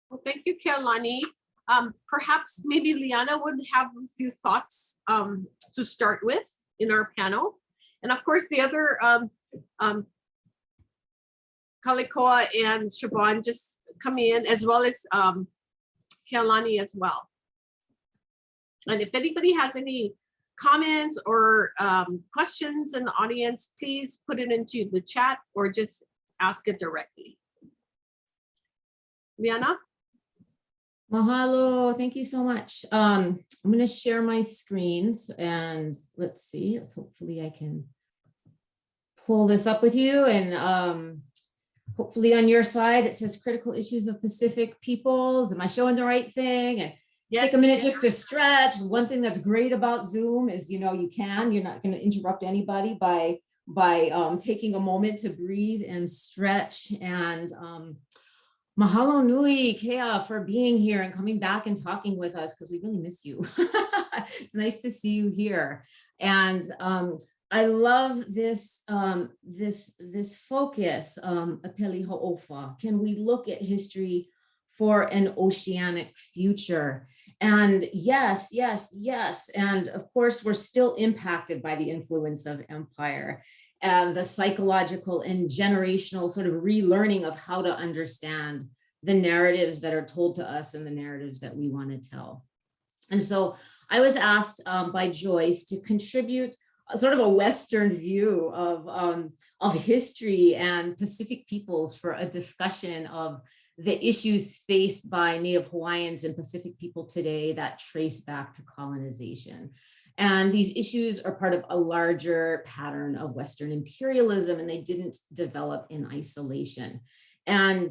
Well, thank you, Kealani. Perhaps maybe Liana would have a few thoughts to start with in our panel. And of course, the other Kaleikoa and Shavonn just come in, as well as Kealani as well. And if anybody has any comments or questions in the audience, please put it into the chat or just ask it directly. Liana? Mahalo, thank you so much. I'm going to share my screens, and let's see, hopefully I can pull this up with you, and hopefully on your side it says critical issues of Pacific peoples. Am I showing the right thing? And yes, take a minute just to stretch. One thing that's great about Zoom is, you're not going to interrupt anybody by taking a moment to breathe and stretch. And mahalo nui, Kea, for being here and coming back and talking with us, because we really miss you. It's nice to see you here. And I love this this focus, apeli ho'ofa. Can we look at history for an oceanic future? And yes, yes, yes. And of course, we're still impacted by the influence of empire and the psychological and generational sort of relearning of how to understand the narratives that are told to us and the narratives that we want to tell. And so I was asked by Joyce to contribute a sort of a Western view of history and Pacific peoples for a discussion of the issues faced by Native Hawaiians and Pacific people today that trace back to colonization. And these issues are part of a larger pattern of Western imperialism, and they didn't develop in isolation. And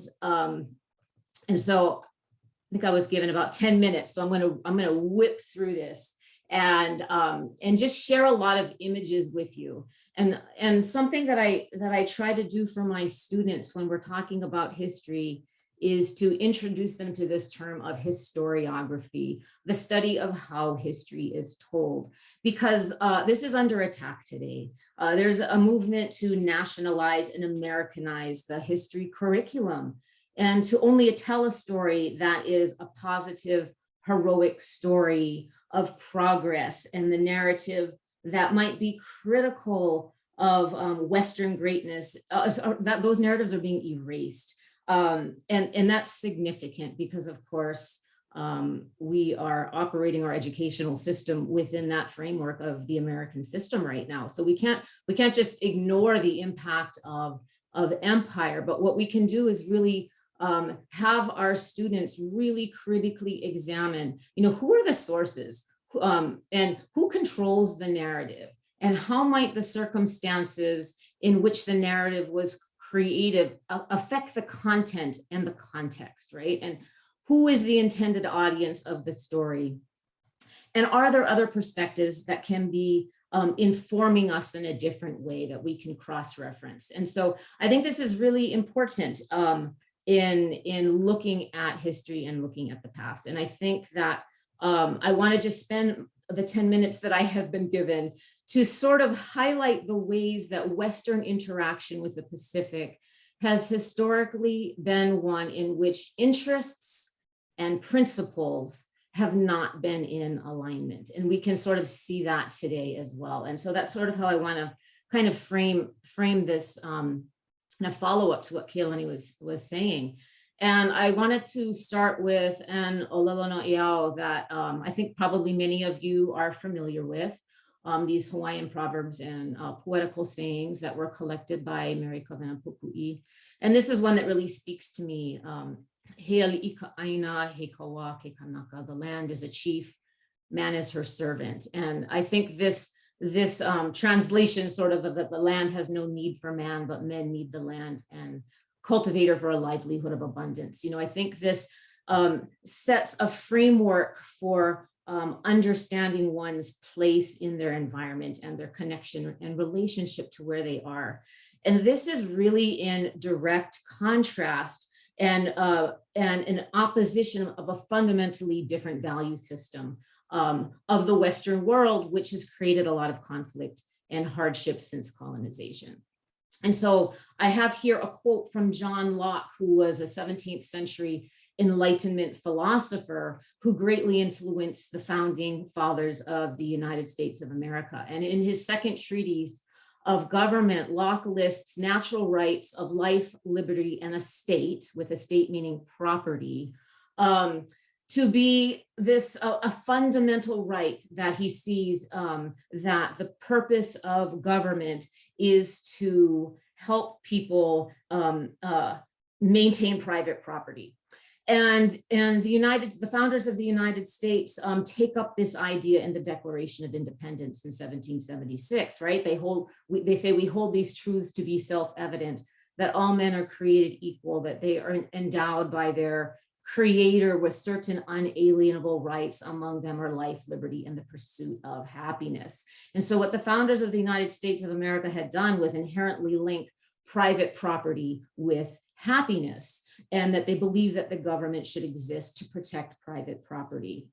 so I think I was given about 10 minutes, so I'm gonna whip through this and just share a lot of images with you. And something that I try to do for my students when we're talking about history is to introduce them to this term of historiography, the study of how history is told, because this is under attack today. There's a movement to nationalize and Americanize the history curriculum, and to only tell a story that is a positive, heroic story of progress, and the narrative that might be critical of Western greatness, that those narratives are being erased. And that's significant because, of course, we are operating our educational system within that framework of the American system right now. So we can't just ignore the impact of empire, but what we can do is really have our students really critically examine, who are the sources, and who controls the narrative, and how might the circumstances in which the narrative was created affect the content and the context, right? And who is the intended audience of the story? And are there other perspectives that can be informing us in a different way that we can cross-reference? And so I think this is really important in looking at history and looking at the past. And I think that I want to just spend the 10 minutes that I have been given to sort of highlight the ways that Western interaction with the Pacific has historically been one in which interests and principles have not been in alignment. And we can sort of see that today as well. And so that's sort of how I want to kind of frame this in a follow-up to what Kealani was saying. And I wanted to start with an olelo no iao that I think probably many of you are familiar with, these Hawaiian proverbs and poetical sayings that were collected by Mary Kawena Pukui. And this is one that really speaks to me. He ali'ika aina, he kawa ke kanaka. The land is a chief, man is her servant. And I think this translation sort of that the land has no need for man, but men need the land and cultivate her for a livelihood of abundance. I think this sets a framework for understanding one's place in their environment and their connection and relationship to where they are. And this is really in direct contrast and an opposition of a fundamentally different value system of the Western world, which has created a lot of conflict and hardship since colonization. And so I have here a quote from John Locke, who was a 17th century Enlightenment philosopher who greatly influenced the founding fathers of the United States of America. And in his second treatise of government, Locke lists natural rights of life, liberty, and estate, with estate meaning property, to be a fundamental right that he sees, that the purpose of government is to help people maintain private property. And the founders of the United States take up this idea in the Declaration of Independence in 1776, right? They say we hold these truths to be self-evident, that all men are created equal, that they are endowed by their creator with certain unalienable rights. Among them are life, liberty, and the pursuit of happiness. And so what the founders of the United States of America had done was inherently link private property with happiness, and that they believe that the government should exist to protect private property.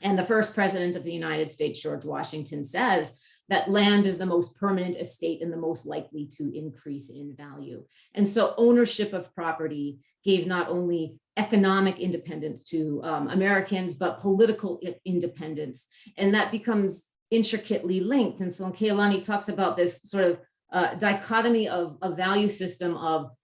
And the first president of the United States, George Washington, says that land is the most permanent estate and the most likely to increase in value. And so ownership of property gave not only economic independence to Americans, but political independence. And that becomes intricately linked. And so when Kealani talks about this sort of dichotomy of a value system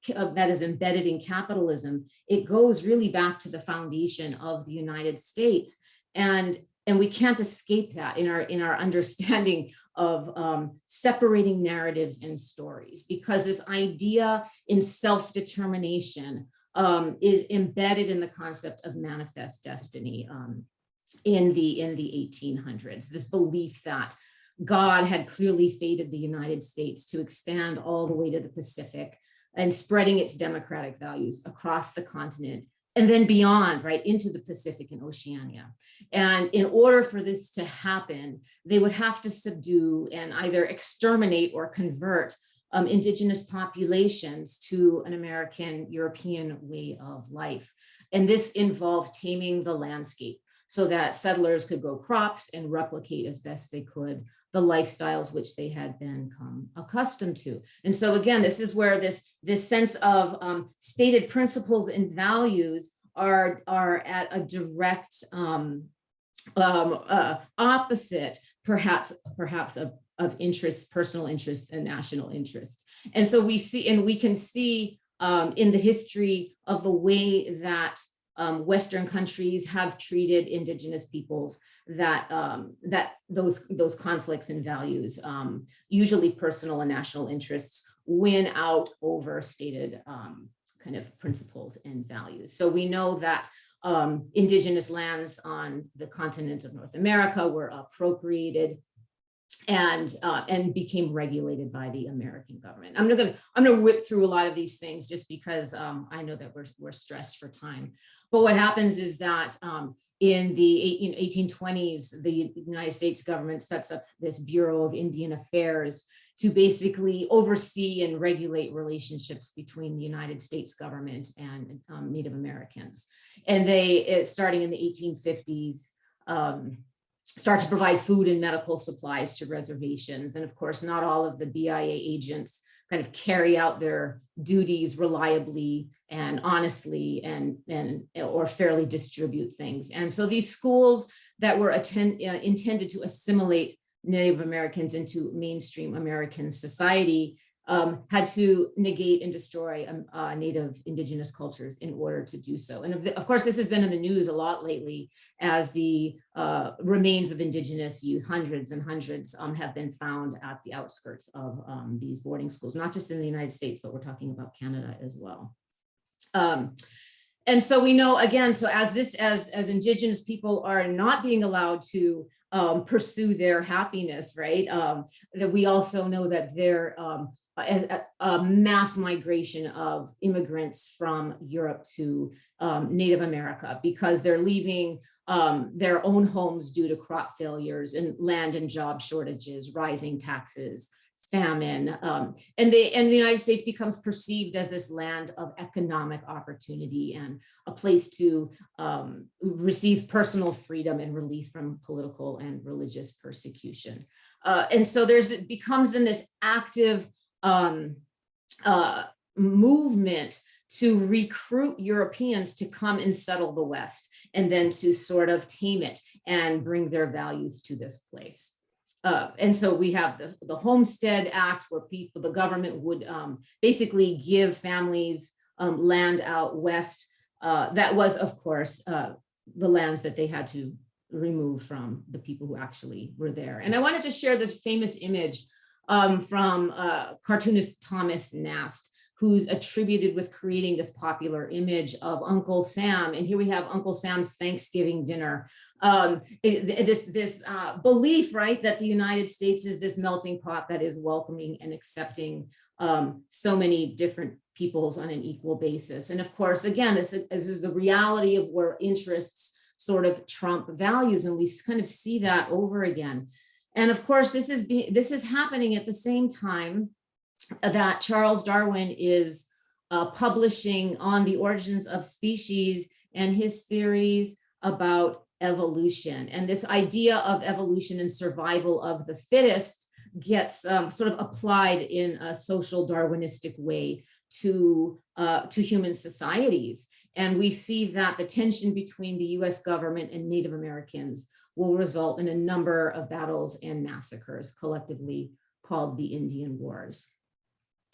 that is embedded in capitalism, it goes really back to the foundation of the United States. And we can't escape that in our understanding of separating narratives and stories, because this idea in self-determination is embedded in the concept of manifest destiny in the 1800s. This belief that God had clearly fated the United States to expand all the way to the Pacific and spreading its democratic values across the continent and then beyond, right, into the Pacific and Oceania. And in order for this to happen, they would have to subdue and either exterminate or convert indigenous populations to an American European way of life. And this involved taming the landscape so that settlers could grow crops and replicate as best they could the lifestyles which they had become accustomed to. And so again, this is where this sense of stated principles and values are at a direct opposite, perhaps interest, personal interest, and national interest. And so we can see in the history of the way that Western countries have treated Indigenous peoples, that those conflicts and values, usually personal and national interests, win out over stated kind of principles and values. So we know that Indigenous lands on the continent of North America were appropriated and became regulated by the American government. I'm gonna whip through a lot of these things just because I know that we're stressed for time. But what happens is that in the 1820s, the United States government sets up this Bureau of Indian Affairs to basically oversee and regulate relationships between the United States government and Native Americans. And they, starting in the 1850s, start to provide food and medical supplies to reservations. And of course, not all of the BIA agents kind of carry out their duties reliably and honestly or fairly distribute things. And so these schools that were intended to assimilate Native Americans into mainstream American society had to negate and destroy Native Indigenous cultures in order to do so. And of course, this has been in the news a lot lately as the remains of Indigenous youth, hundreds and hundreds, have been found at the outskirts of these boarding schools, not just in the United States, but we're talking about Canada as well. And so we know, again, so as Indigenous people are not being allowed to pursue their happiness, right? That we also know that there as a mass migration of immigrants from Europe to Native America, because they're leaving their own homes due to crop failures and land and job shortages, rising taxes, famine, and the United States becomes perceived as this land of economic opportunity and a place to receive personal freedom and relief from political and religious persecution. And so it becomes in this active movement to recruit Europeans to come and settle the West, and then to sort of tame it and bring their values to this place. And so we have the Homestead Act, where the government would basically give families land out west. That was, of course, the lands that they had to remove from the people who actually were there. And I wanted to share this famous image from cartoonist Thomas Nast, who's attributed with creating this popular image of Uncle Sam. And here we have Uncle Sam's Thanksgiving dinner. This belief, right, that the United States is this melting pot that is welcoming and accepting so many different peoples on an equal basis. And of course, again, this is the reality of where interests sort of trump values, and we kind of see that over again. And of course, this is happening at the same time that Charles Darwin is publishing On the Origins of Species and his theories about evolution. And this idea of evolution and survival of the fittest gets sort of applied in a social Darwinistic way to human societies. And we see that the tension between the US government and Native Americans will result in a number of battles and massacres, collectively called the Indian Wars.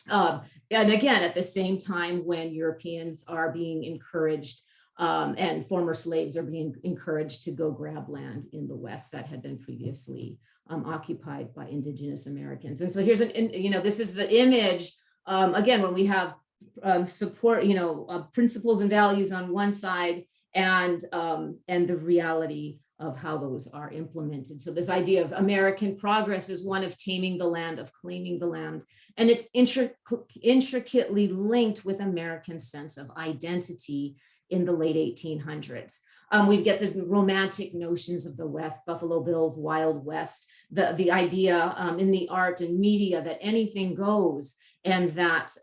And again, at the same time, when Europeans are being encouraged and former slaves are being encouraged to go grab land in the West that had been previously occupied by Indigenous Americans. And so here's this is the image, again, when we have support, principles and values on one side, and the reality of how those are implemented. So this idea of American progress is one of taming the land, of claiming the land, and it's intricately linked with American sense of identity in the late 1800s. We get these romantic notions of the West, Buffalo Bill's Wild West, the idea in the art and media that anything goes, and that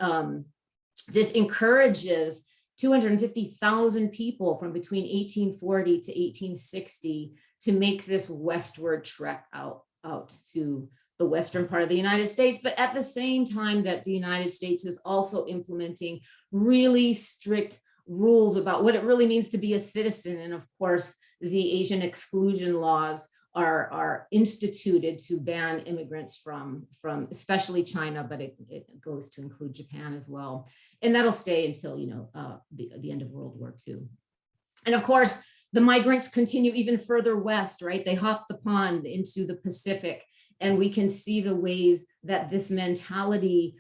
this encourages 250,000 people from between 1840 to 1860 to make this westward trek out to the western part of the United States. But at the same time that the United States is also implementing really strict rules about what it really means to be a citizen. And of course, the Asian exclusion laws are instituted to ban immigrants from especially China, but it goes to include Japan as well. And that'll stay until, you know, the end of World War II. And of course, the migrants continue even further west, right? They hop the pond into the Pacific, and we can see the ways that this mentality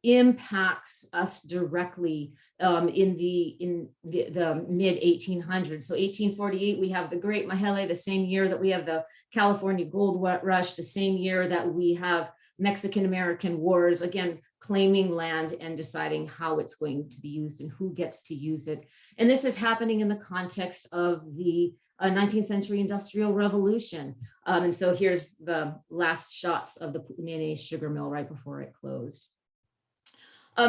impacts us directly in the mid 1800s. So 1848, we have the Great Mahele, the same year that we have the California Gold Rush, the same year that we have Mexican-American wars, again, claiming land and deciding how it's going to be used and who gets to use it. And this is happening in the context of the 19th century Industrial Revolution. And so here's the last shots of the Pu'unene sugar mill right before it closed.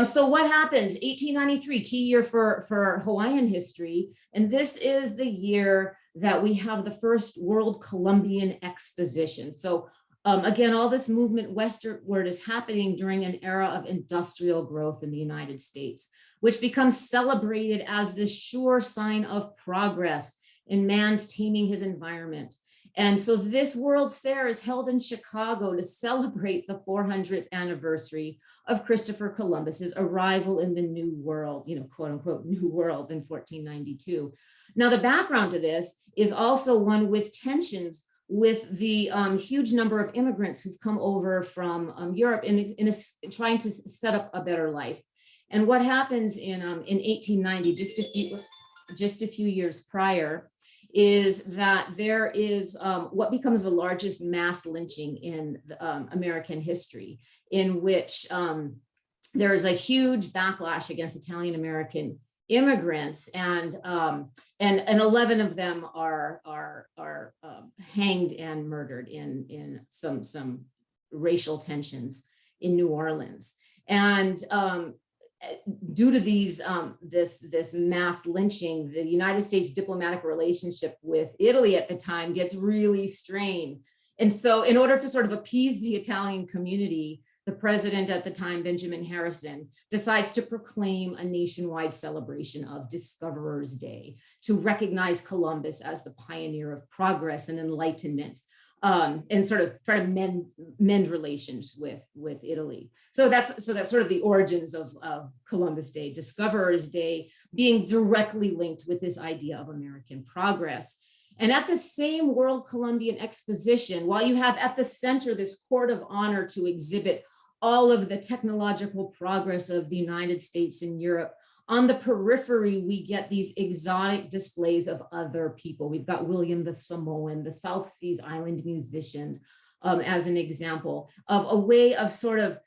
So what happens? 1893, key year for Hawaiian history. And this is the year that we have the first World Columbian Exposition. So again, all this movement westward is happening during an era of industrial growth in the United States, which becomes celebrated as the sure sign of progress in man's taming his environment. And so this World's Fair is held in Chicago to celebrate the 400th anniversary of Christopher Columbus's arrival in the New World, you know, quote unquote, New World in 1492. Now, the background to this is also one with tensions with the huge number of immigrants who've come over from Europe in trying to set up a better life. And what happens in 1890, just a few years prior, is that there is what becomes the largest mass lynching in American history, in which there is a huge backlash against Italian-American immigrants, and 11 of them are hanged and murdered in some racial tensions in New Orleans. And due to these this mass lynching, the United States diplomatic relationship with Italy at the time gets really strained. And so in order to sort of appease the Italian community, the president at the time, Benjamin Harrison, decides to proclaim a nationwide celebration of Discoverer's Day to recognize Columbus as the pioneer of progress and enlightenment, and sort of try to mend relations with Italy. So that's sort of the origins of Columbus Day, Discoverer's Day, being directly linked with this idea of American progress. And at the same World Columbian Exposition, while you have at the center this court of honor to exhibit all of the technological progress of the United States and Europe, on the periphery, we get these exotic displays of other people. We've got William the Samoan, the South Seas Island musicians, as an example of a way of sort of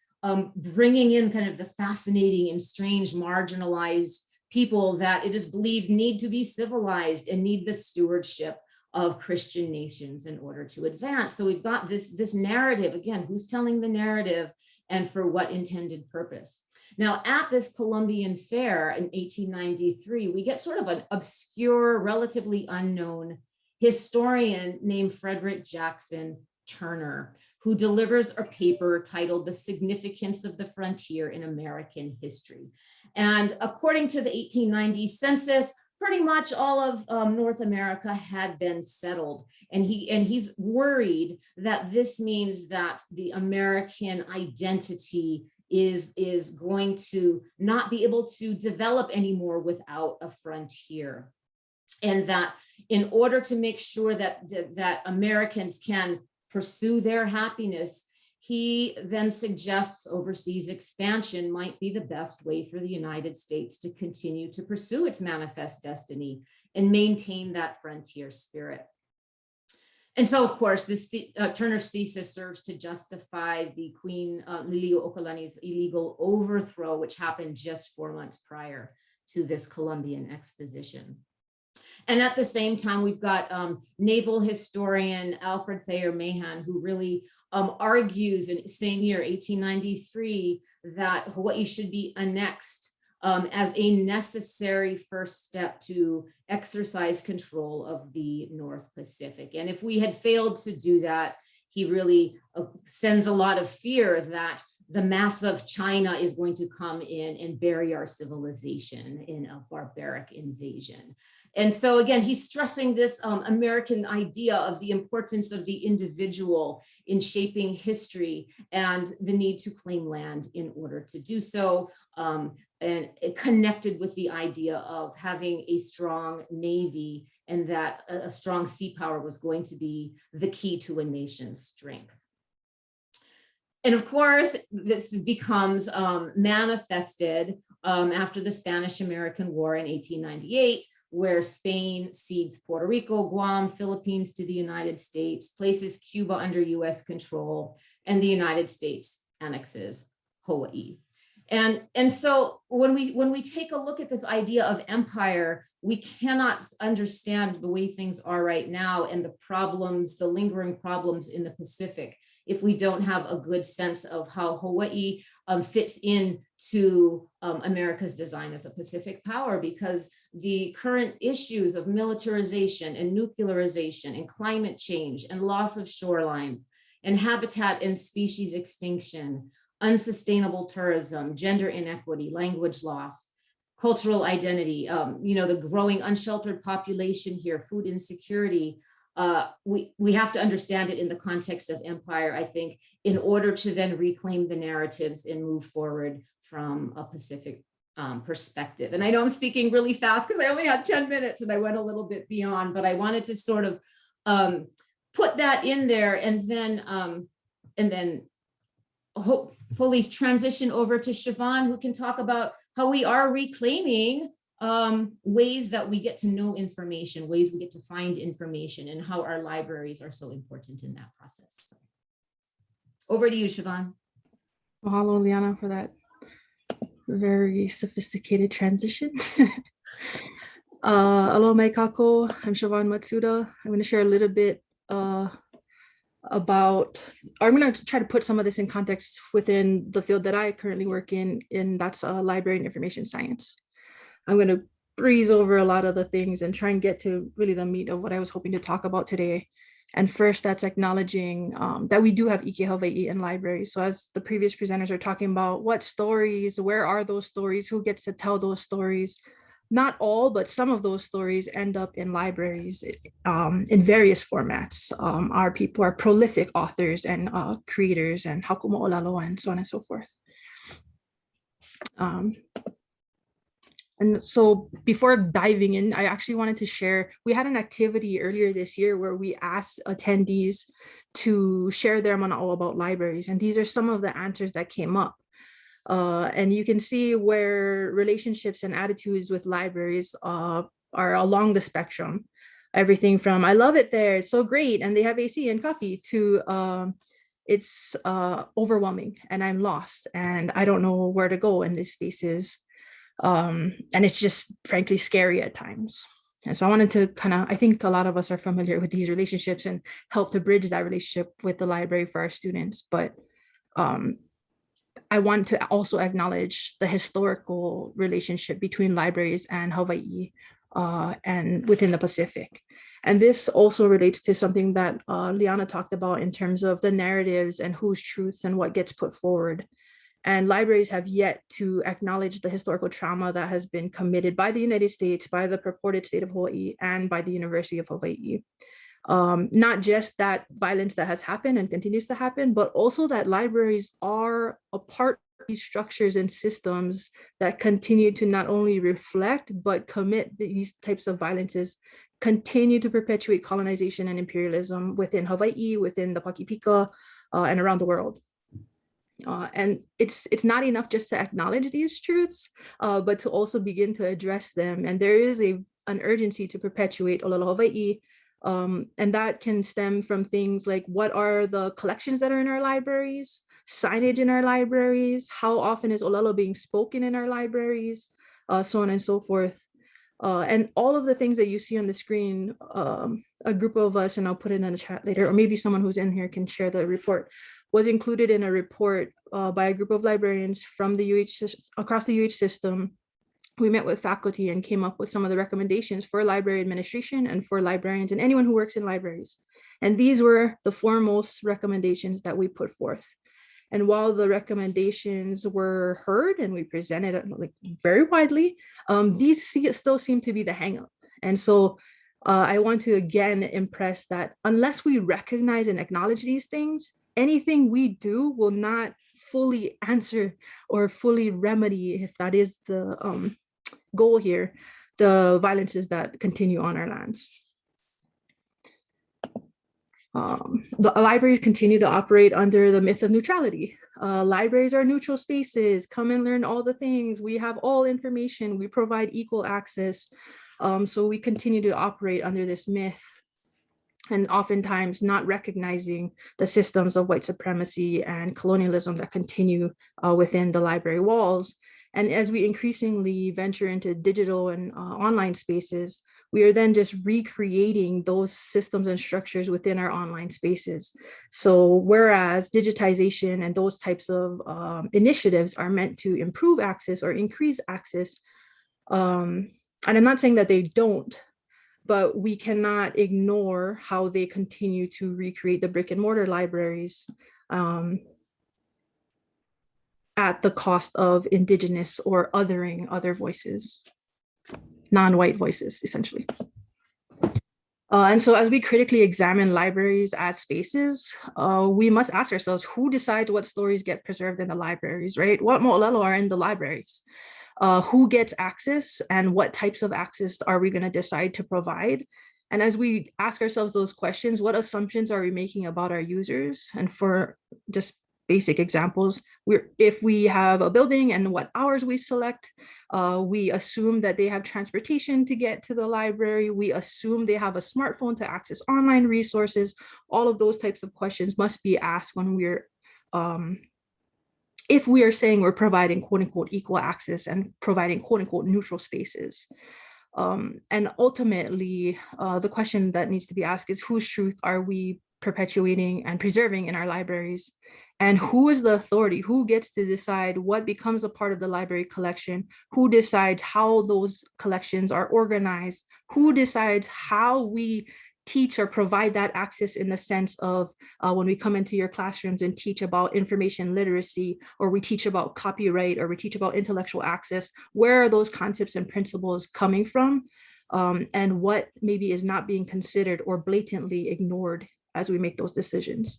bringing in kind of the fascinating and strange marginalized people that it is believed need to be civilized and need the stewardship of Christian nations in order to advance. So we've got this narrative, again, who's telling the narrative and for what intended purpose. Now, at this Columbian Fair in 1893, we get sort of an obscure, relatively unknown historian named Frederick Jackson Turner, who delivers a paper titled The Significance of the Frontier in American History. And according to the 1890 census, pretty much all of North America had been settled. And he's worried that this means that the American identity is going to not be able to develop anymore without a frontier. And that in order to make sure that Americans can pursue their happiness, he then suggests overseas expansion might be the best way for the United States to continue to pursue its manifest destiny and maintain that frontier spirit. And so, of course, this Turner's thesis serves to justify the Queen Liliuokalani's illegal overthrow, which happened just 4 months prior to this Columbian Exposition. And at the same time, we've got naval historian Alfred Thayer Mahan, who really argues in the same year, 1893, that Hawaii should be annexed as a necessary first step to exercise control of the North Pacific. And if we had failed to do that, he really sends a lot of fear that the massive China is going to come in and bury our civilization in a barbaric invasion. And so again, he's stressing this American idea of the importance of the individual in shaping history and the need to claim land in order to do so, and it connected with the idea of having a strong Navy, and that a strong sea power was going to be the key to a nation's strength. And of course, this becomes manifested after the Spanish-American War in 1898, where Spain cedes Puerto Rico, Guam, Philippines to the United States, places Cuba under US control, and the United States annexes Hawaii. And so when we take a look at this idea of empire, we cannot understand the way things are right now and the problems, the lingering problems in the Pacific, if we don't have a good sense of how Hawaii fits into America's design as a Pacific power, because the current issues of militarization and nuclearization and climate change and loss of shorelines and habitat and species extinction, unsustainable tourism, gender inequity, language loss, cultural identity, the growing unsheltered population here, food insecurity, we have to understand it in the context of empire, I think, in order to then reclaim the narratives and move forward from a Pacific perspective. And I know I'm speaking really fast because I only had 10 minutes and I went a little bit beyond, but I wanted to sort of put that in there and then hopefully transition over to Shavonn, who can talk about how we are reclaiming ways that we get to know information, ways we get to find information, and how our libraries are so important in that process. So, over to you, Shavonn. Mahalo, Liana, for that very sophisticated transition. Aloha mai kako, I'm Shavonn Matsuda. I'm going to share a little bit about, or I'm going to try to put some of this in context within the field that I currently work in that's library and information science. I'm going to breeze over a lot of the things and try and get to really the meat of what I was hoping to talk about today. And first, that's acknowledging that we do have ʻIke Hawaii in libraries. So as the previous presenters are talking about what stories, where are those stories, who gets to tell those stories? Not all, but some of those stories end up in libraries in various formats. Our people are prolific authors and creators and hakumo'olelo and so on and so forth. And so before diving in, I actually wanted to share, we had an activity earlier this year where we asked attendees to share their mana'o about libraries. And these are some of the answers that came up. And you can see where relationships and attitudes with libraries are along the spectrum. Everything from, I love it there, it's so great, and they have AC and coffee, to it's overwhelming and I'm lost and I don't know where to go in these spaces. And it's just frankly scary at times. And so I wanted to I think a lot of us are familiar with these relationships and help to bridge that relationship with the library for our students. But I want to also acknowledge the historical relationship between libraries and Hawaii and within the Pacific. And this also relates to something that Liana talked about in terms of the narratives and whose truths and what gets put forward. And libraries have yet to acknowledge the historical trauma that has been committed by the United States, by the purported state of Hawaii, and by the University of Hawaii. Not just that violence that has happened and continues to happen, but also that libraries are a part of these structures and systems that continue to not only reflect, but commit these types of violences, continue to perpetuate colonization and imperialism within Hawaii, within the Pakipika, and around the world. And it's not enough just to acknowledge these truths, but to also begin to address them. And there is an urgency to perpetuate Olelo Hawaii. And that can stem from things like, what are the collections that are in our libraries, signage in our libraries, how often is Olelo being spoken in our libraries, so on and so forth. And all of the things that you see on the screen, a group of us, and I'll put it in the chat later, or maybe someone who's in here can share the report, was included in a report by a group of librarians from the across the UH system. We met with faculty and came up with some of the recommendations for library administration and for librarians and anyone who works in libraries. And these were the foremost recommendations that we put forth. And while the recommendations were heard and we presented like very widely, these still seem to be the hangup. And so I want to again impress that unless we recognize and acknowledge these things, anything we do will not fully answer or fully remedy, if that is the goal here, the violences that continue on our lands. The libraries continue to operate under the myth of neutrality. Libraries are neutral spaces. Come and learn all the things. We have all information. We provide equal access. So we continue to operate under this myth, and oftentimes not recognizing the systems of white supremacy and colonialism that continue within the library walls. And as we increasingly venture into digital and online spaces, we are then just recreating those systems and structures within our online spaces. So whereas digitization and those types of initiatives are meant to improve access or increase access, and I'm not saying that they don't, but we cannot ignore how they continue to recreate the brick and mortar libraries at the cost of Indigenous or othering other voices, non-white voices, essentially. And so as we critically examine libraries as spaces, we must ask ourselves, who decides what stories get preserved in the libraries, right? What mo'olelo are in the libraries? Who gets access and what types of access are we going to decide to provide? And as we ask ourselves those questions, what assumptions are we making about our users? And for just basic examples, if we have a building and what hours we select, we assume that they have transportation to get to the library. We assume they have a smartphone to access online resources. All of those types of questions must be asked when we're if we are saying we're providing quote unquote equal access and providing quote unquote neutral spaces. And ultimately, the question that needs to be asked is, whose truth are we perpetuating and preserving in our libraries? And who is the authority? Who gets to decide what becomes a part of the library collection? Who decides how those collections are organized? Who decides how we teach or provide that access in the sense of when we come into your classrooms and teach about information literacy, or we teach about copyright, or we teach about intellectual access, where are those concepts and principles coming from? And what maybe is not being considered or blatantly ignored as we make those decisions.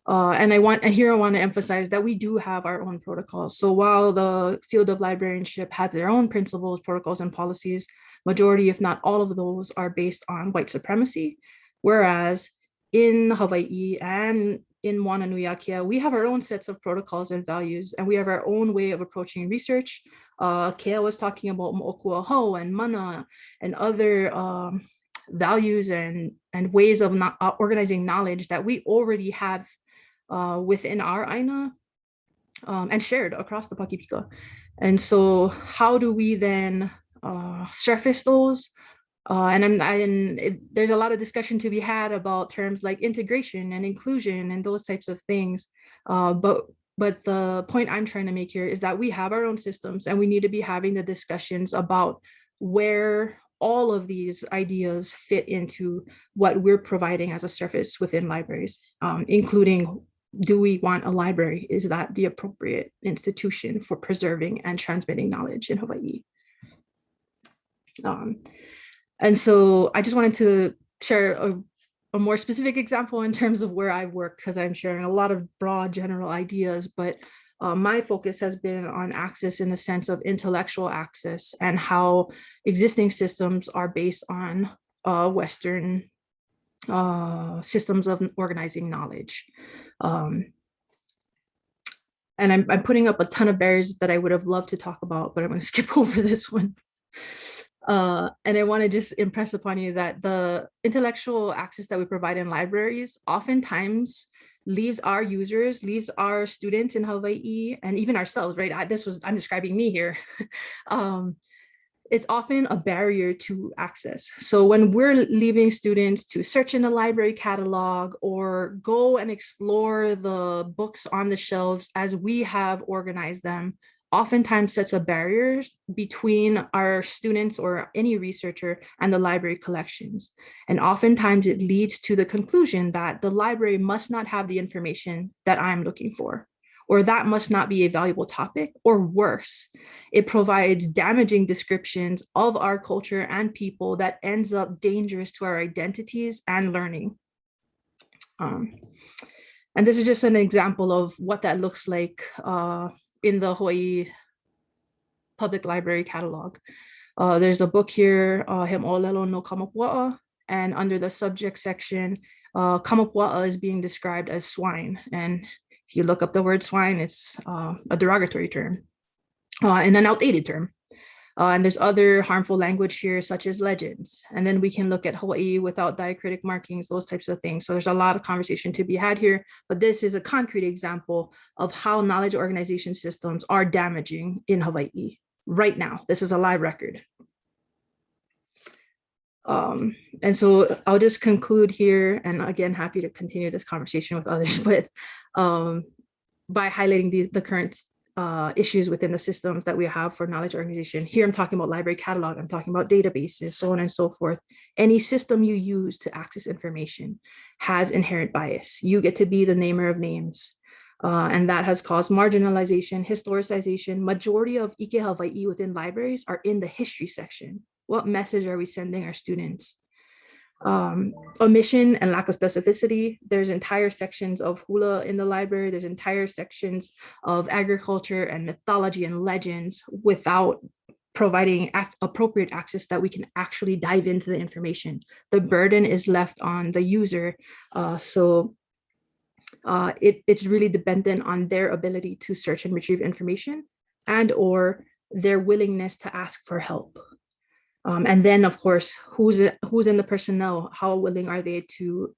And I want to emphasize that we do have our own protocols. So while the field of librarianship has their own principles, protocols, and policies, majority, if not all of those, are based on white supremacy. Whereas in Hawaii and in Moana Nui Akea, we have our own sets of protocols and values, and we have our own way of approaching research. Kea was talking about mo'okuaho and mana and other values and ways of organizing knowledge that we already have within our aina and shared across the Pakipika. And so how do we then surface those? There's a lot of discussion to be had about terms like integration and inclusion and those types of things. But the point I'm trying to make here is that we have our own systems, and we need to be having the discussions about where all of these ideas fit into what we're providing as a service within libraries, including, do we want a library? Is that the appropriate institution for preserving and transmitting knowledge in Hawaii? And so I just wanted to share a more specific example in terms of where I've worked, because I'm sharing a lot of broad general ideas, but my focus has been on access in the sense of intellectual access and how existing systems are based on Western systems of organizing knowledge. And I'm putting up a ton of barriers that I would have loved to talk about, but I'm going to skip over this one. And I want to just impress upon you that the intellectual access that we provide in libraries oftentimes leaves our users, leaves our students in Hawaii, and even ourselves, right? I'm describing me here. It's often a barrier to access. So when we're leaving students to search in the library catalog or go and explore the books on the shelves as we have organized them, oftentimes sets a barrier between our students or any researcher and the library collections. And oftentimes it leads to the conclusion that the library must not have the information that I'm looking for, or that must not be a valuable topic, or worse, it provides damaging descriptions of our culture and people that ends up dangerous to our identities and learning. And this is just an example of what that looks like in the Hawaii Public Library catalog. There's a book here, He Mo'olelo no Kamapua'a, and under the subject section, Kamapua'a is being described as swine. And if you look up the word swine, it's a derogatory term and an outdated term. And there's other harmful language here, such as legends. And then we can look at Hawaii without diacritic markings, those types of things. So there's a lot of conversation to be had here, but this is a concrete example of how knowledge organization systems are damaging in Hawaii right now. This is a live record. And so I'll just conclude here, and again, happy to continue this conversation with others, but by highlighting the current issues within the systems that we have for knowledge organization. Here I'm talking about library catalog, I'm talking about databases, so on and so forth. Any system you use to access information has inherent bias. You get to be the namer of names. And that has caused marginalization, historicization. Majority of ʻIke Hawaii within libraries are in the history section. What message are we sending our students? Omission and lack of specificity. There's entire sections of hula in the library. There's entire sections of agriculture and mythology and legends without providing appropriate access that we can actually dive into the information. The burden is left on the user. It's really dependent on their ability to search and retrieve information and or their willingness to ask for help. And then, of course, who's in the personnel? How willing are they to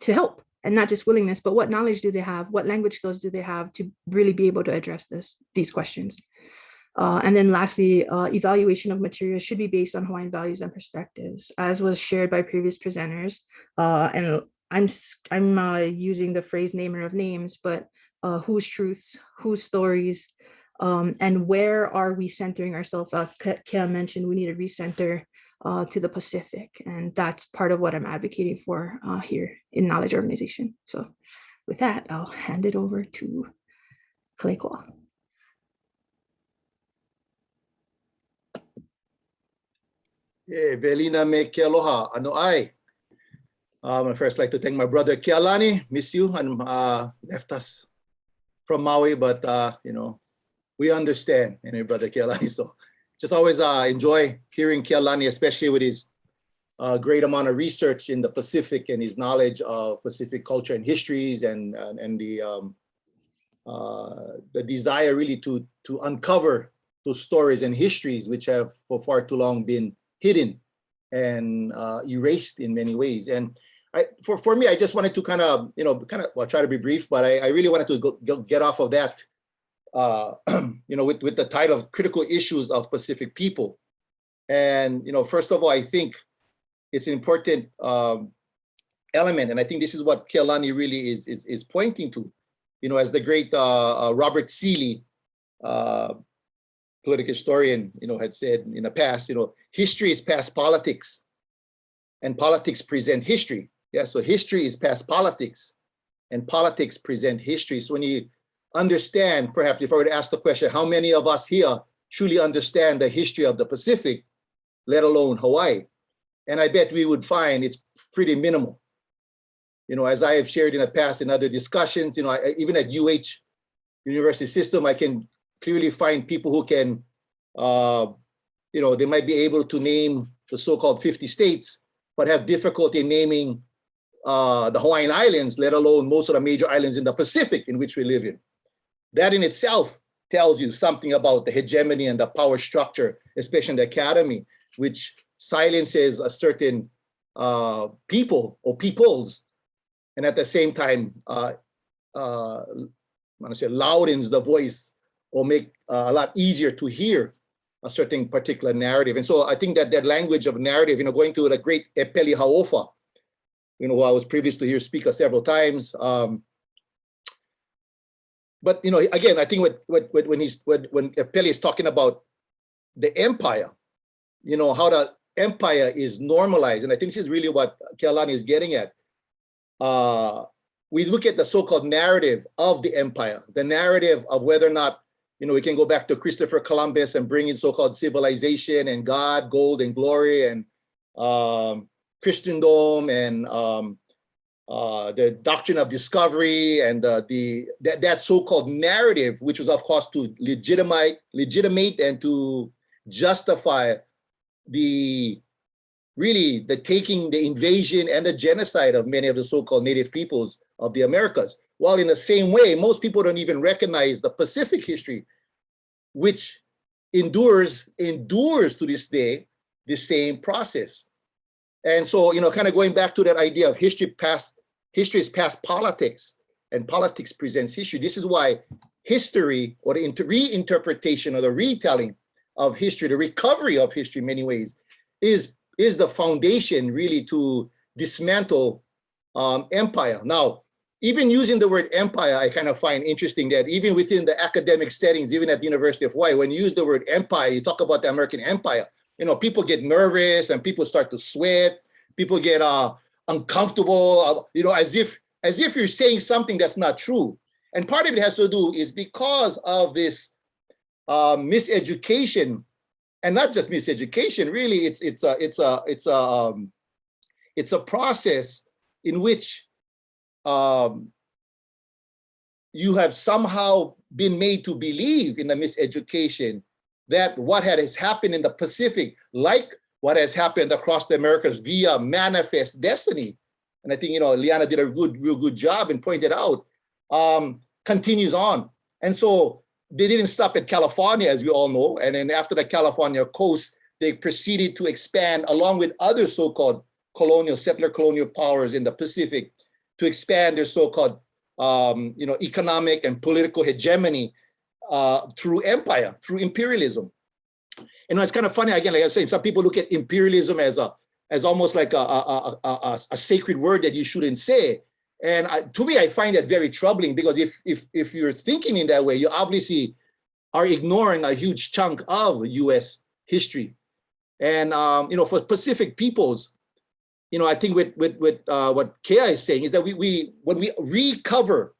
help? And not just willingness, but what knowledge do they have? What language skills do they have to really be able to address these questions? And then lastly, evaluation of materials should be based on Hawaiian values and perspectives, as was shared by previous presenters. And I'm using the phrase namer of names, but whose truths, whose stories, and where are we centering ourselves? Kea mentioned we need to recenter to the Pacific, and that's part of what I'm advocating for here in knowledge organization. So with that, I'll hand it over to Kaleikoa. Yeah, Velina me ke aloha, ano ai. I'd first like to thank my brother Kealani, miss you, and left us from Maui, but you know, we understand, you know, brother Kealani. So just always enjoy hearing Kealani, especially with his great amount of research in the Pacific and his knowledge of Pacific culture and histories, and the desire really to uncover those stories and histories which have for far too long been hidden and erased in many ways. And for me, I just wanted to kind of, well, try to be brief, but I really wanted to get off of that, with the title of Critical Issues of Pacific People. And, first of all, I think it's an important element, and I think this is what Kealani really is pointing to, as the great Robert Seeley, political historian, had said in the past, history is past politics and politics present history. Yeah, so history is past politics and politics present history. So when you understand, perhaps if I were to ask the question, how many of us here truly understand the history of the Pacific, let alone Hawaii? And I bet we would find it's pretty minimal. As I have shared in the past in other discussions, even at UH University System, I can clearly find people who can, they might be able to name the so-called 50 states, but have difficulty naming the Hawaiian Islands, let alone most of the major islands in the Pacific in which we live in. That in itself tells you something about the hegemony and the power structure, especially in the academy, which silences a certain people or peoples, and at the same time, loudens the voice or make a lot easier to hear a certain particular narrative. And so I think that language of narrative, going to the great Epeli Hauofa, who I was privileged to hear speak several times, But again, I think when Pele is talking about the empire, how the empire is normalized, and I think this is really what Kealani is getting at. We look at the so-called narrative of the empire, the narrative of whether or not, we can go back to Christopher Columbus and bring in so-called civilization and God, gold and glory, and Christendom, and the doctrine of discovery, and that so-called narrative, which was of course to legitimate and to justify the taking, the invasion, and the genocide of many of the so-called native peoples of the Americas. While in the same way, most people don't even recognize the Pacific history, which endures to this day the same process. And so, kind of going back to that idea of history is past politics, and politics presents history. This is why history, or the reinterpretation or the retelling of history, the recovery of history in many ways, is the foundation really to dismantle empire. Now, even using the word empire, I kind of find interesting that even within the academic settings, even at the University of Hawaii, when you use the word empire, you talk about the American empire, people get nervous and people start to sweat, people get uncomfortable, as if you're saying something that's not true. And part of it has to do is because of this miseducation, and not just miseducation, really, it's a process in which you have somehow been made to believe in the miseducation that what has happened in the Pacific, like what has happened across the Americas via manifest destiny, and I think Liana did a real good job and pointed out, continues on. And so they didn't stop at California, as we all know, and then after the California coast, they proceeded to expand along with other so-called settler colonial powers in the Pacific to expand their so-called economic and political hegemony through empire, through imperialism. It's kind of funny, again, like I was saying, some people look at imperialism as almost like a sacred word that you shouldn't say. And to me, I find that very troubling, because if you're thinking in that way, you obviously are ignoring a huge chunk of U.S. history. And for Pacific peoples, I think with what Kea is saying is that when we recover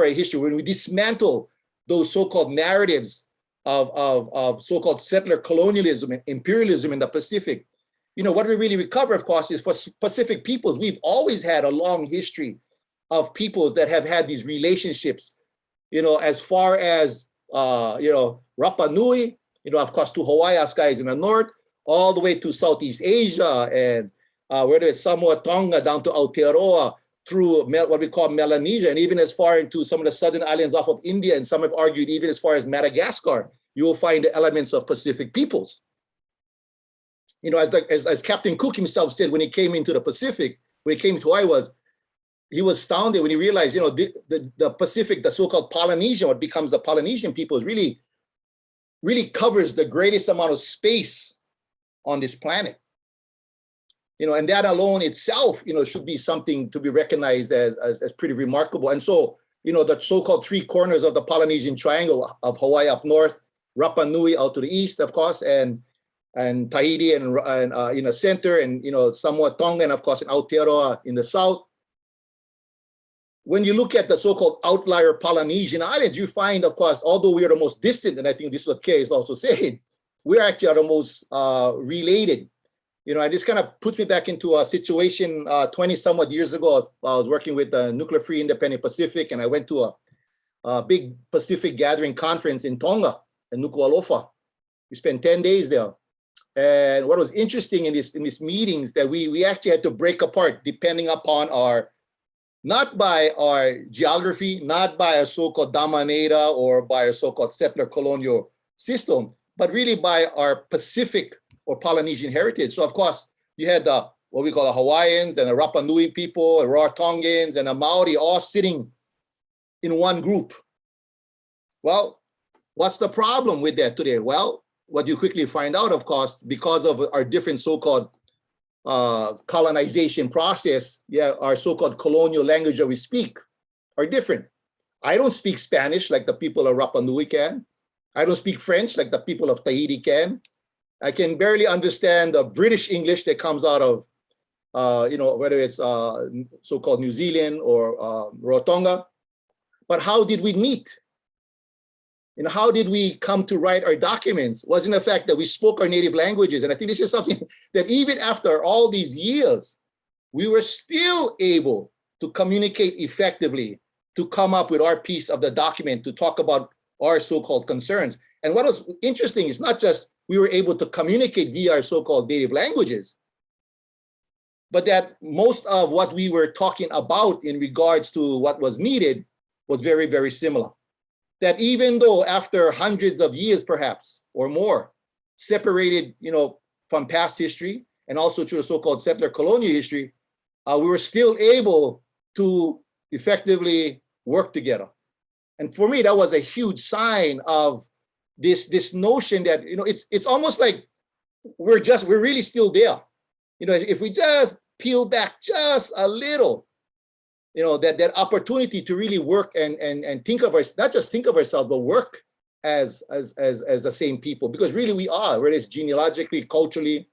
a history, when we dismantle those so-called narratives of so-called settler colonialism and imperialism in the Pacific, what we really recover, of course, is for Pacific peoples. We've always had a long history of peoples that have had these relationships, as far as, Rapa Nui, of course, to Hawaii, us guys in the north, all the way to Southeast Asia, and whether it's Samoa Tonga down to Aotearoa, through what we call Melanesia, and even as far into some of the southern islands off of India, and some have argued even as far as Madagascar, you will find the elements of Pacific peoples. As Captain Cook himself said when he came into the Pacific, when he came to Hawaii, he was astounded when he realized, the Pacific, the so-called Polynesian, what becomes the Polynesian peoples, really covers the greatest amount of space on this planet. And that alone itself, should be something to be recognized as pretty remarkable. And so, the so-called three corners of the Polynesian Triangle of Hawaii up north, Rapa Nui out to the east, of course, and Tahiti and in the center, and Samoa Tonga, and of course in Aotearoa in the south. When you look at the so-called outlier Polynesian islands, you find, of course, although we are the most distant, and I think this is what Kay is also saying, we are actually the most related. And this kind of puts me back into a situation 20 somewhat years ago. I was working with the Nuclear Free Independent Pacific, and I went to a big Pacific gathering conference in Tonga, in Nuku'alofa. We spent 10 days there. And what was interesting in these meetings, that we actually had to break apart depending upon not by our geography, not by our so-called dominator or by our so-called settler colonial system, but really by our Pacific or Polynesian heritage. So of course, you had what we call the Hawaiians and the Rapa Nui people, the Rarotongans and the Maori all sitting in one group. Well, what's the problem with that today? Well, what you quickly find out, of course, because of our different so-called colonization process, our so-called colonial language that we speak are different. I don't speak Spanish like the people of Rapa Nui can. I don't speak French like the people of Tahiti can. I can barely understand the British English that comes out of, whether it's so-called New Zealand or Rarotonga. But how did we meet? How did we come to write our documents? Was in the fact that we spoke our native languages. And I think this is something that even after all these years, we were still able to communicate effectively, to come up with our piece of the document, to talk about our so-called concerns. And what was interesting is not just we were able to communicate via our so-called native languages, but that most of what we were talking about in regards to what was needed was very, very similar. That even though after hundreds of years, perhaps, or more, separated, from past history and also through the so-called settler colonial history, we were still able to effectively work together. And for me, that was a huge sign of this notion that, it's almost like we're really still there. If we just peel back just a little, that opportunity to really work and think of us, not just think of ourselves, but work as the same people, because really we are, whether it's genealogically, culturally,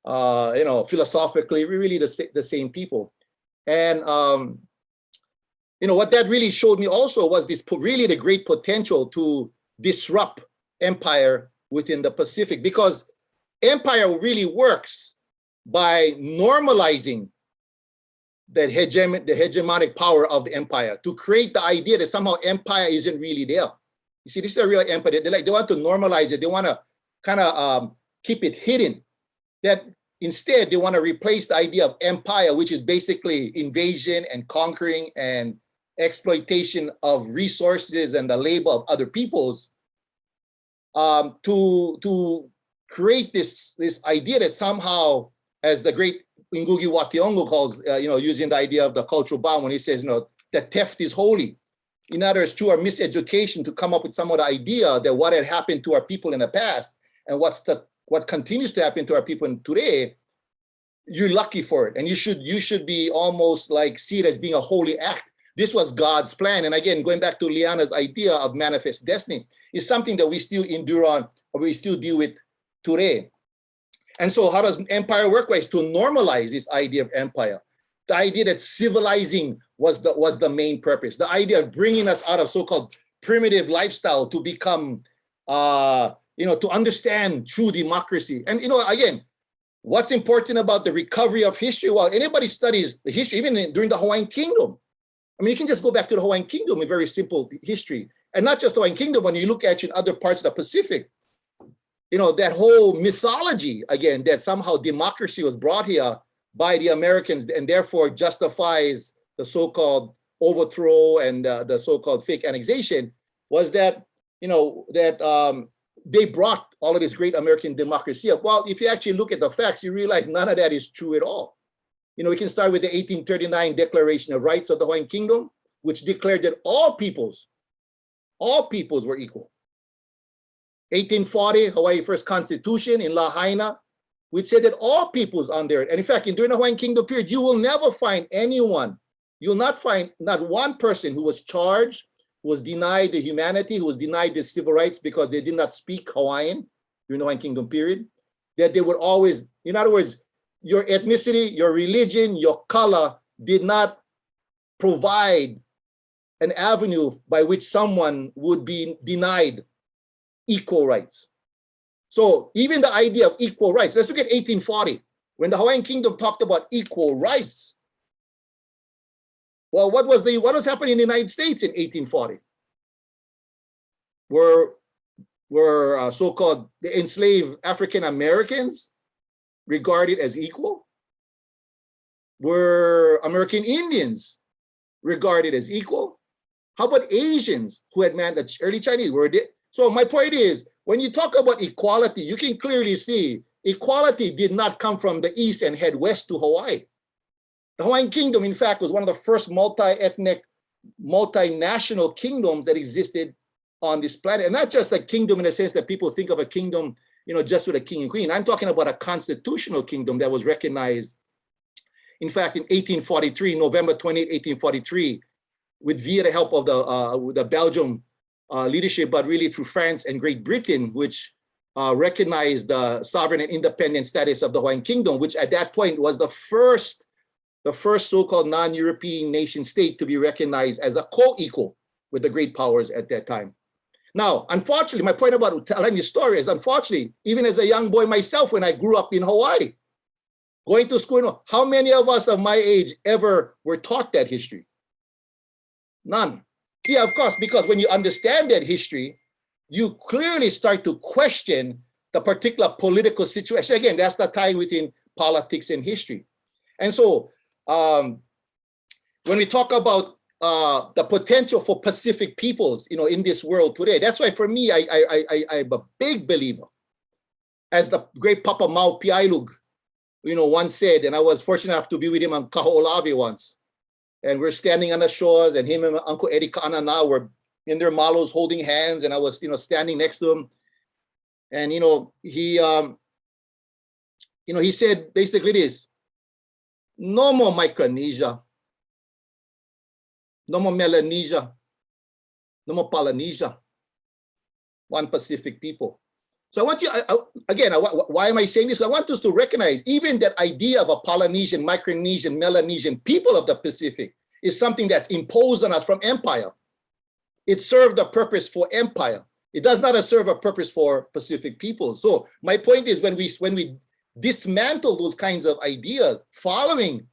philosophically, we're really the same people. And what that really showed me also was really the great potential to disrupt empire within the Pacific, because empire really works by normalizing the hegemonic power of the empire, to create the idea that somehow empire isn't really there. You see, this is a real empire. They want to normalize it. They want to kind of keep it hidden. That instead, they want to replace the idea of empire, which is basically invasion and conquering and exploitation of resources and the labor of other peoples, to create this idea that somehow, as the great Ngugi wa Thiong'o calls, using the idea of the cultural bomb, when he says, that theft is holy. In other words, through our miseducation, to come up with some of the idea that what had happened to our people in the past and what continues to happen to our people today, you're lucky for it, and you should be almost like see it as being a holy act. This was God's plan. And again, going back to Liana's idea of manifest destiny, is something that we still endure on, or we still deal with today. And so how does empire work? Well, it's to normalize this idea of empire. The idea that civilizing was the main purpose. The idea of bringing us out of so-called primitive lifestyle to become, to understand true democracy. And, again, what's important about the recovery of history? Well, anybody studies the history, even during the Hawaiian Kingdom. I mean, you can just go back to the Hawaiian Kingdom, a very simple history. And not just the Hawaiian Kingdom, when you look at it in other parts of the Pacific, that whole mythology, again, that somehow democracy was brought here by the Americans and therefore justifies the so-called overthrow and the so-called fake annexation, was that, they brought all of this great American democracy up. Well, if you actually look at the facts, you realize none of that is true at all. We can start with the 1839 Declaration of Rights of the Hawaiian Kingdom, which declared that all peoples were equal. 1840, Hawaii First Constitution in Lahaina, which said that all peoples on there, and in fact, during the Hawaiian Kingdom period, you will never find anyone, you'll not find not one person who was charged, who was denied the humanity, who was denied the civil rights because they did not speak Hawaiian during the Hawaiian Kingdom period, that they would always, in other words, your ethnicity, your religion, your color did not provide an avenue by which someone would be denied equal rights. So even the idea of equal rights, let's look at 1840, when the Hawaiian Kingdom talked about equal rights. Well, what was happening in the United States in 1840? Were so-called the enslaved African Americans regarded as equal? Were American Indians regarded as equal? How about Asians who had manned the early Chinese? So my point is, when you talk about equality, you can clearly see equality did not come from the east and head west to Hawaii. The Hawaiian Kingdom, in fact, was one of the first multi-ethnic, multinational kingdoms that existed on this planet. And not just a kingdom in the sense that people think of a kingdom, just with a king and queen. I'm talking about a constitutional kingdom that was recognized, in fact, in 1843, November 28, 1843, with via the help of the Belgium leadership, but really through France and Great Britain, which recognized the sovereign and independent status of the Hawaiian Kingdom, which at that point was the first so-called non-European nation state to be recognized as a co-equal with the great powers at that time. Now, unfortunately, my point about telling the story is, unfortunately, even as a young boy myself, when I grew up in Hawaii, going to school, how many of us of my age ever were taught that history? None. See, of course, because when you understand that history, you clearly start to question the particular political situation. Again, that's the tie within politics and history. And so when we talk about the potential for Pacific peoples, in this world today, that's why for me, I'm a big believer, as the great Papa Mau Piailug, once said, and I was fortunate enough to be with him on Kaho'olawe once, and we're standing on the shores, and him and Uncle Eddie Ka'anana were in their malos holding hands, and I was, standing next to him, and he said basically this: no more Micronesia, no more Melanesia, no more Polynesia, one Pacific people. So I want you, again, why am I saying this? I want us to recognize even that idea of a Polynesian, Micronesian, Melanesian people of the Pacific is something that's imposed on us from empire. It served a purpose for empire. It does not serve a purpose for Pacific people. So my point is, when we dismantle those kinds of ideas following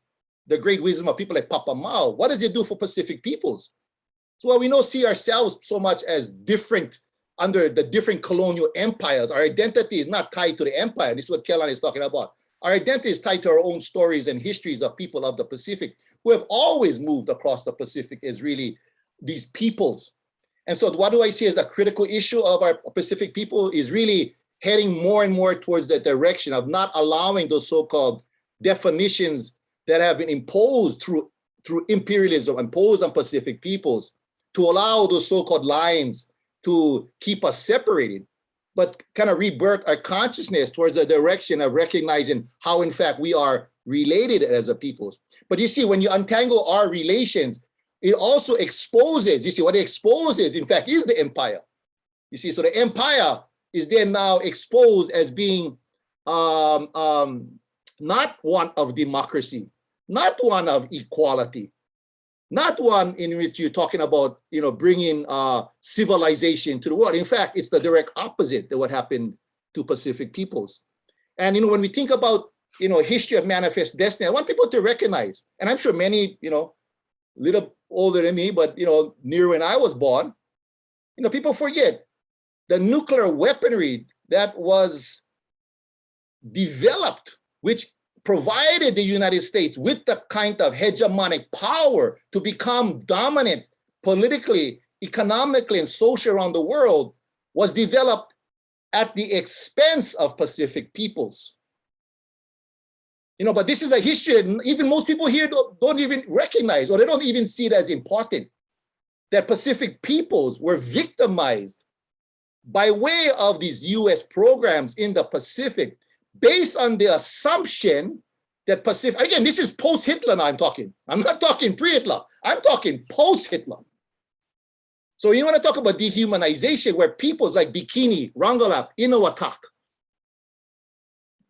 the great wisdom of people like Papa Mau, what does it do for Pacific peoples? So while we don't see ourselves so much as different under the different colonial empires, our identity is not tied to the empire. This is what Kealani is talking about. Our identity is tied to our own stories and histories of people of the Pacific who have always moved across the Pacific as really these peoples. And so what do I see as the critical issue of our Pacific people is really heading more and more towards the direction of not allowing those so-called definitions that have been imposed through imperialism, imposed on Pacific peoples, to allow those so-called lines to keep us separated, but kind of rebirth our consciousness towards the direction of recognizing how, in fact, we are related as a peoples. But you see, when you untangle our relations, it also exposes, you see, what it exposes, in fact, is the empire. You see, so the empire is then now exposed as being not one of democracy, not one of equality, not one in which you're talking about, bringing civilization to the world. In fact, it's the direct opposite of what happened to Pacific peoples. And, when we think about, history of manifest destiny, I want people to recognize, and I'm sure many, little older than me, but, near when I was born, people forget the nuclear weaponry that was developed, which provided the United States with the kind of hegemonic power to become dominant politically, economically, and socially around the world, was developed at the expense of Pacific peoples. But this is a history that even most people here don't even recognize, or they don't even see it as important, that Pacific peoples were victimized by way of these US programs in the Pacific, based on the assumption that Pacific, again, this is post-Hitler now I'm talking. I'm not talking pre-Hitler. I'm talking post-Hitler. So you want to talk about dehumanization, where peoples like Bikini, Rongelap, Inuwatak,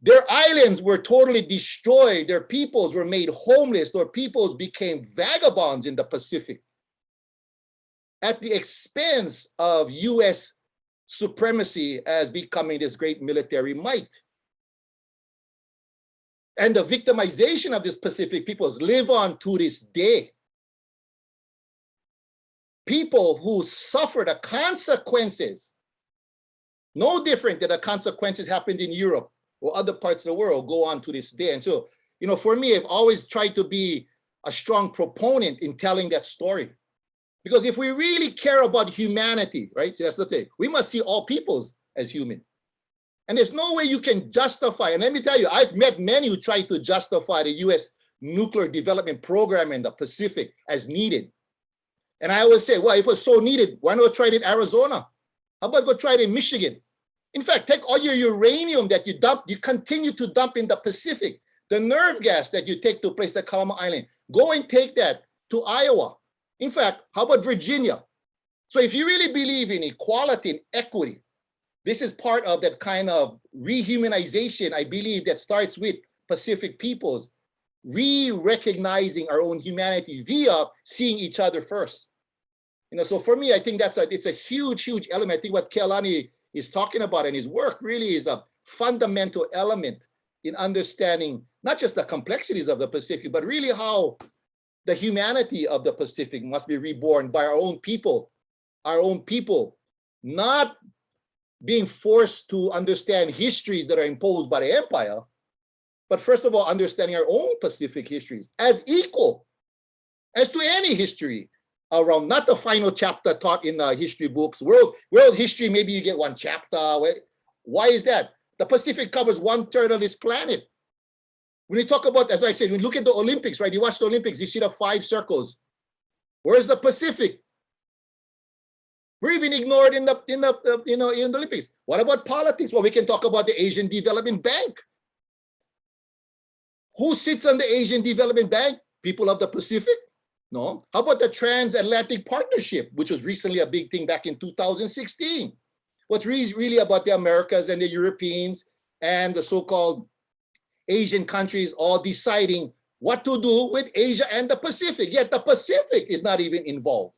their islands were totally destroyed. Their peoples were made homeless. Their peoples became vagabonds in the Pacific at the expense of US supremacy as becoming this great military might. And the victimization of these Pacific peoples live on to this day. People who suffer the consequences, no different than the consequences happened in Europe or other parts of the world, go on to this day. And so, for me, I've always tried to be a strong proponent in telling that story. Because if we really care about humanity, right? So that's the thing. We must see all peoples as human. And there's no way you can justify, and let me tell you, I've met many who try to justify the US nuclear development program in the Pacific as needed. And I always say, well, if it was so needed, why not try it in Arizona? How about go try it in Michigan? In fact, take all your uranium that you dump, you continue to dump in the Pacific, the nerve gas that you take to a place like Kalama Island, go and take that to Iowa. In fact, how about Virginia? So if you really believe in equality and equity, this is part of that kind of rehumanization, I believe, that starts with Pacific peoples, re-recognizing our own humanity via seeing each other first. So for me, I think it's a huge, huge element. I think what Kealani is talking about in his work really is a fundamental element in understanding not just the complexities of the Pacific, but really how the humanity of the Pacific must be reborn by our own people, not being forced to understand histories that are imposed by the empire, but first of all, understanding our own Pacific histories as equal as to any history around, not the final chapter taught in the history books. World history, maybe you get one chapter. Why is that? The Pacific covers 1/3 of this planet. When you talk about, as I said, when you look at the Olympics, right? You watch the Olympics, you see the 5 circles. Where's the Pacific? We're even ignored in the Olympics. What about politics? Well, we can talk about the Asian Development Bank. Who sits on the Asian Development Bank? People of the Pacific? No. How about the Transatlantic Partnership, which was recently a big thing back in 2016? What's really about the Americas and the Europeans and the so-called Asian countries all deciding what to do with Asia and the Pacific, yet the Pacific is not even involved.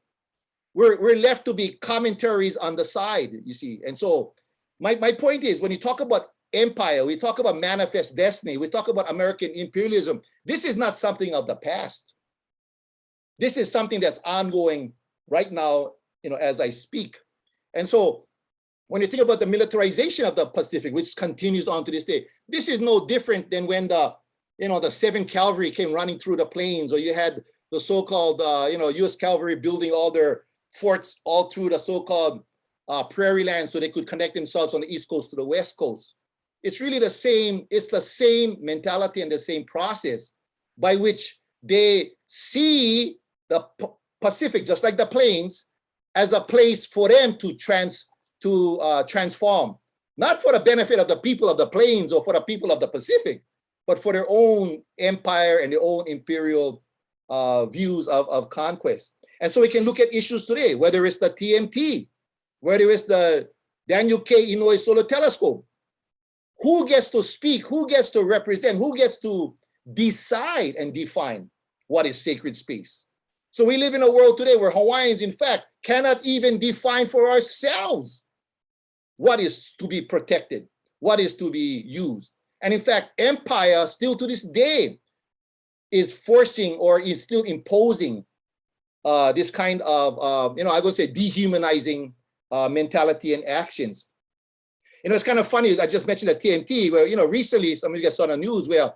We're left to be commentaries on the side, you see. And so my point is, when you talk about empire, we talk about manifest destiny, we talk about American imperialism, this is not something of the past. This is something that's ongoing right now, as I speak. And so when you think about the militarization of the Pacific, which continues on to this day, this is no different than when the 7th Cavalry came running through the plains, or you had the so-called, US Cavalry building all their forts all through the so-called prairie land so they could connect themselves on the East Coast to the West Coast. It's really the same, it's the same mentality and the same process by which they see the Pacific, just like the plains, as a place for them to transform, not for the benefit of the people of the plains or for the people of the Pacific, but for their own empire and their own imperial views of conquest. And so we can look at issues today, whether it's the TMT, whether it's the Daniel K. Inouye Solar Telescope. Who gets to speak? Who gets to represent? Who gets to decide and define what is sacred space? So we live in a world today where Hawaiians, in fact, cannot even define for ourselves what is to be protected, what is to be used. And in fact, empire still to this day is forcing or is still imposing this kind of, I would say dehumanizing mentality and actions. It's kind of funny, I just mentioned the TMT, where, recently, some of you guys saw on the news where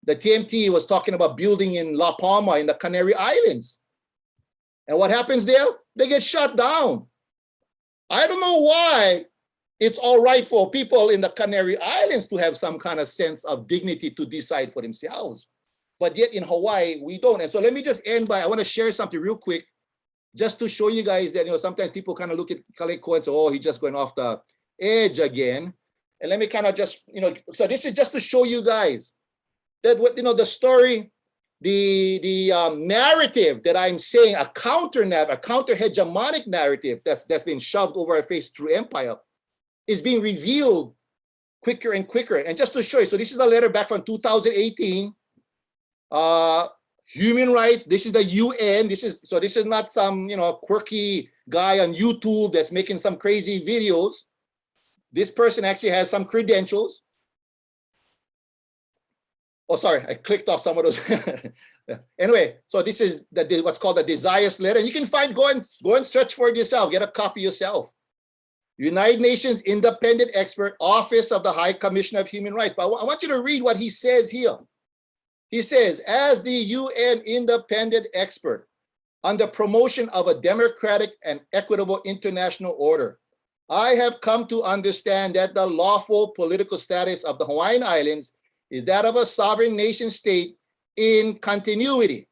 the TMT was talking about building in La Palma in the Canary Islands. And what happens there? They get shut down. I don't know why it's all right for people in the Canary Islands to have some kind of sense of dignity to decide for themselves. But yet in Hawaii, we don't. And so let me just end by, I want to share something real quick, just to show you guys that, sometimes people kind of look at Kaleikoa and say, oh, he's just going off the edge again. And let me kind of just, so this is just to show you guys that what, the story, the narrative that I'm saying, a counter hegemonic narrative that's been shoved over our face through empire is being revealed quicker and quicker. And just to show you, so this is a letter back from 2018. Human rights, this is the UN. This is not some, quirky guy on YouTube that's making some crazy videos. This person actually has some credentials. Oh, sorry, I clicked off some of those. Anyway, so this is what's called the Desires letter. You can go and search for it yourself. Get a copy yourself. United Nations Independent Expert, Office of the High Commissioner of Human Rights. But I want you to read what he says here. He says, as the UN independent expert on the promotion of a democratic and equitable international order, I have come to understand that the lawful political status of the Hawaiian Islands is that of a sovereign nation state in continuity,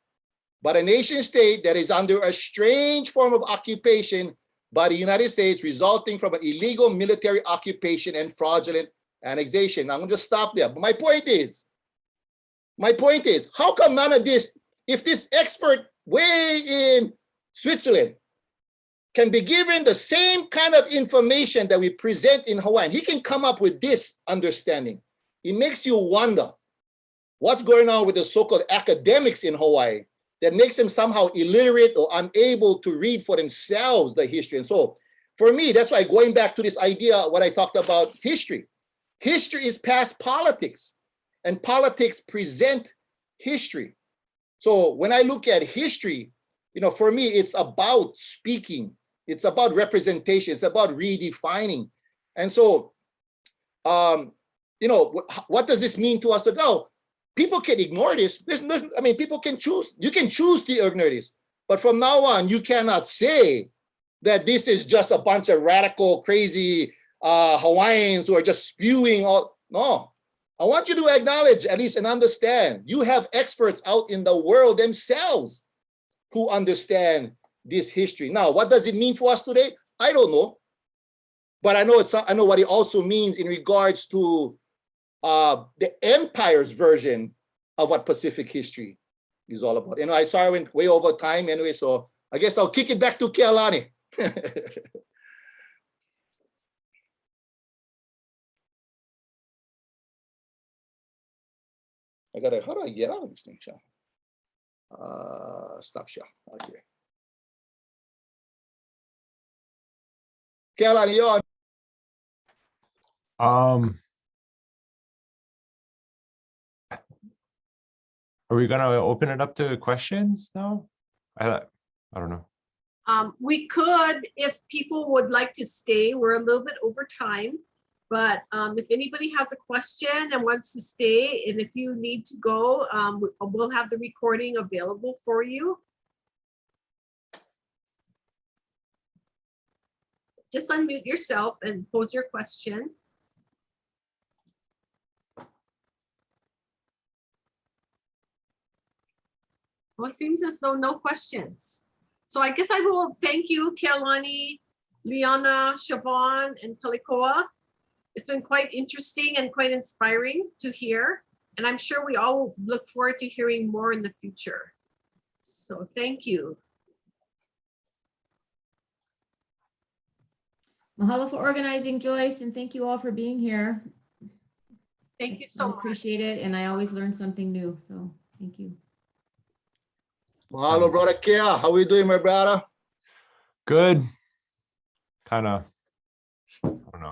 but a nation state that is under a strange form of occupation by the United States resulting from an illegal military occupation and fraudulent annexation. I'm going to stop there. But my point is, how come none of this, if this expert way in Switzerland, can be given the same kind of information that we present in Hawaiian. He can come up with this understanding. It makes you wonder what's going on with the so-called academics in Hawaii that makes them somehow illiterate or unable to read for themselves the history. And so for me, that's why going back to this idea, what I talked about history. History is past politics, and politics present history. So when I look at history, for me, it's about speaking. It's about representation. It's about redefining. And so, what does this mean to us now? People can ignore this. People can choose. You can choose to ignore this. But from now on, you cannot say that this is just a bunch of radical, crazy Hawaiians who are just spewing all. No, I want you to acknowledge at least and understand. You have experts out in the world themselves who understand this history. Now, what does it mean for us today? I don't know. But I know what it also means in regards to the empire's version of what Pacific history is all about. I sorry I went way over time anyway, so I guess I'll kick it back to Kealani. How do I get out of this thing, Sean? Stop share. Okay. Kealani, you're on. Are we gonna open it up to questions now? I don't know. We could, if people would like to stay. We're a little bit over time, but if anybody has a question and wants to stay, and if you need to go, we'll have the recording available for you. Just unmute yourself and pose your question. Well, it seems as though no questions. So I guess I will thank you, Kealani, Liana, Shavonn, and Kaleikoa. It's been quite interesting and quite inspiring to hear. And I'm sure we all look forward to hearing more in the future. So thank you. Mahalo for organizing, Joyce, and thank you all for being here. Thank you so I much. appreciate it, and I always learn something new, so thank you. Mahalo, brother Kea. How we doing, my brother? Good. Kind of